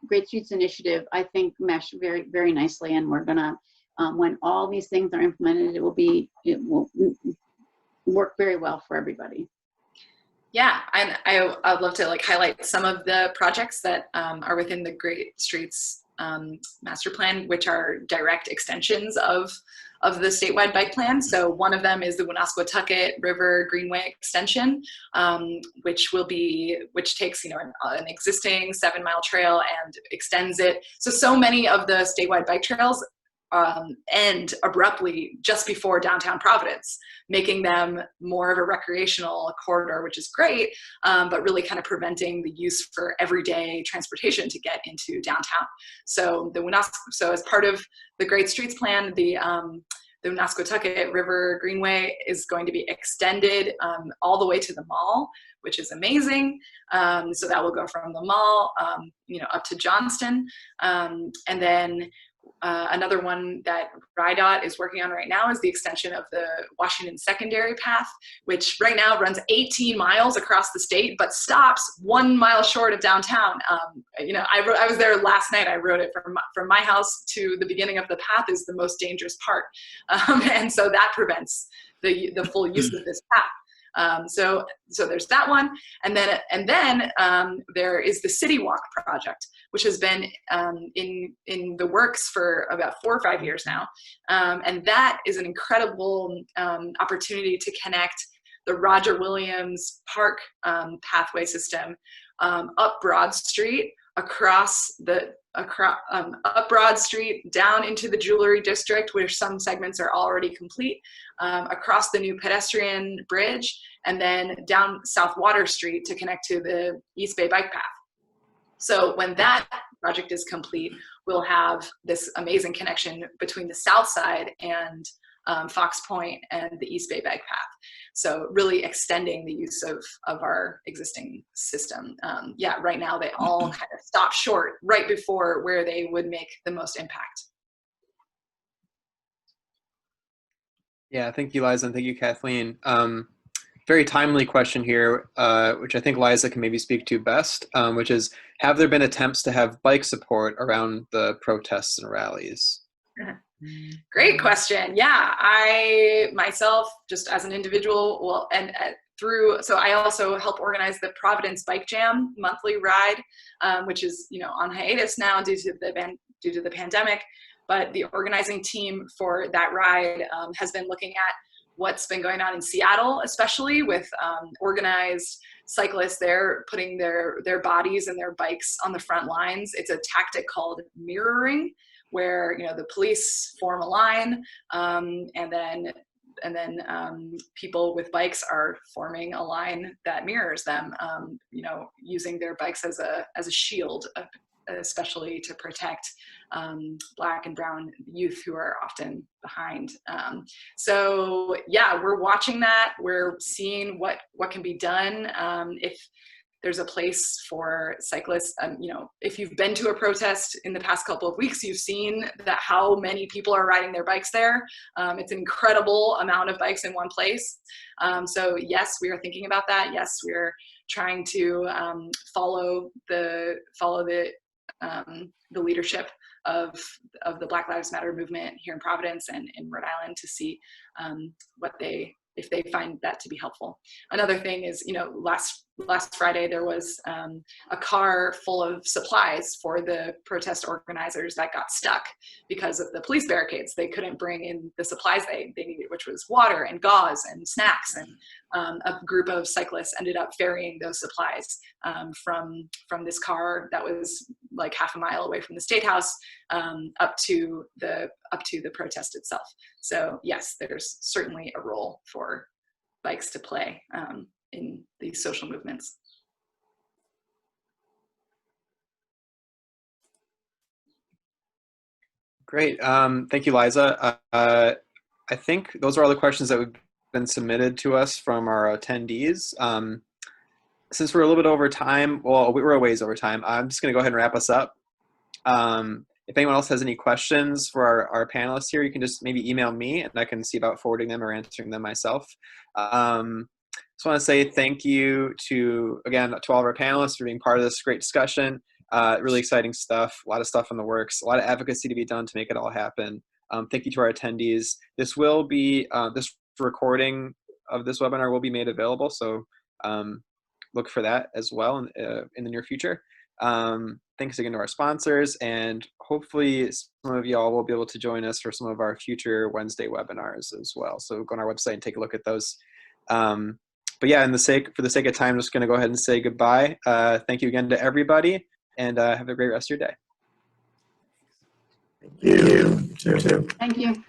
Great Streets Initiative, I think, mesh very, very nicely. And we're going to, when all these things are implemented, it will work very well for everybody. Yeah, and I'd love to highlight some of the projects that are within the Great Streets master plan, which are direct extensions of the statewide bike plan. So one of them is the Woonasquatucket River Greenway extension, which takes an existing 7-mile trail and extends it. So many of the statewide bike trails end abruptly just before downtown Providence, making them more of a recreational corridor, which is great, but really kind of preventing the use for everyday transportation to get into downtown. So as part of the Great Streets plan, the Woonasquatucket River Greenway is going to be extended all the way to the mall, which is amazing. So that will go from the mall, up to Johnston, and then another one that RIDOT is working on right now is the extension of the Washington Secondary Path, which right now runs 18 miles across the state, but stops 1 mile short of downtown. I was there last night. I wrote it from my house to the beginning of the path is the most dangerous part. And so that prevents the full use of this path. So there's that one, and then there is the City Walk project, which has been in the works for about 4 or 5 years now, and that is an incredible opportunity to connect the Roger Williams Park pathway system up Broad Street, up Broad Street, down into the Jewelry District, where some segments are already complete, across the new pedestrian bridge, and then down South Water Street to connect to the East Bay Bike Path. So when that project is complete, we'll have this amazing connection between the south side and Fox Point and the East Bay Bike Path. So really extending the use of our existing system. Yeah, right now they all kind of stop short right before where they would make the most impact. Yeah, thank you, Liza, and thank you, Kathleen. Very timely question here, which I think Liza can maybe speak to best, which is, have there been attempts to have bike support around the protests and rallies? Great question. Yeah, I myself, just as an individual, well, and so I also help organize the Providence Bike Jam monthly ride, which is, you know, on hiatus now due to the pandemic. But the organizing team for that ride has been looking at what's been going on in Seattle, especially with organized cyclists there putting their bodies and their bikes on the front lines. It's a tactic called mirroring, where, you know, the police form a line, and then people with bikes are forming a line that mirrors them, you know, using their bikes as a shield, especially to protect Black and brown youth who are often behind. So yeah, we're watching that. We're seeing what can be done. If there's a place for cyclists, you know, if you've been to a protest in the past couple of weeks, you've seen that how many people are riding their bikes there. It's an incredible amount of bikes in one place. So yes, we are thinking about that. Yes, we're trying to follow the leadership of the Black Lives Matter movement here in Providence and in Rhode Island to see if they find that to be helpful. Another thing is, you know, last Friday there was a car full of supplies for the protest organizers that got stuck because of the police barricades. They couldn't bring in the supplies they needed, which was water and gauze and snacks. And a group of cyclists ended up ferrying those supplies from this car that was like half a mile away from the State House up to the protest itself. So yes, there's certainly a role for bikes to play in these social movements. Great. Thank you, Liza. I think those are all the questions that have been submitted to us from our attendees. Since we're a little bit over time, well, we were a ways over time, I'm just going to go ahead and wrap us up. If anyone else has any questions for our panelists here, you can just maybe email me and I can see about forwarding them or answering them myself. Just want to say thank you to all of our panelists for being part of this great discussion. Really exciting stuff, a lot of stuff in the works, a lot of advocacy to be done to make it all happen. Thank you to our attendees. This will be, this recording of this webinar will be made available, so look for that as well in the near future. Thanks again to our sponsors, and hopefully some of y'all will be able to join us for some of our future Wednesday webinars as well. So go on our website and take a look at those. But yeah, for the sake of time, I'm just going to go ahead and say goodbye. Thank you again to everybody, and have a great rest of your day. Thank you. You too. Thank you.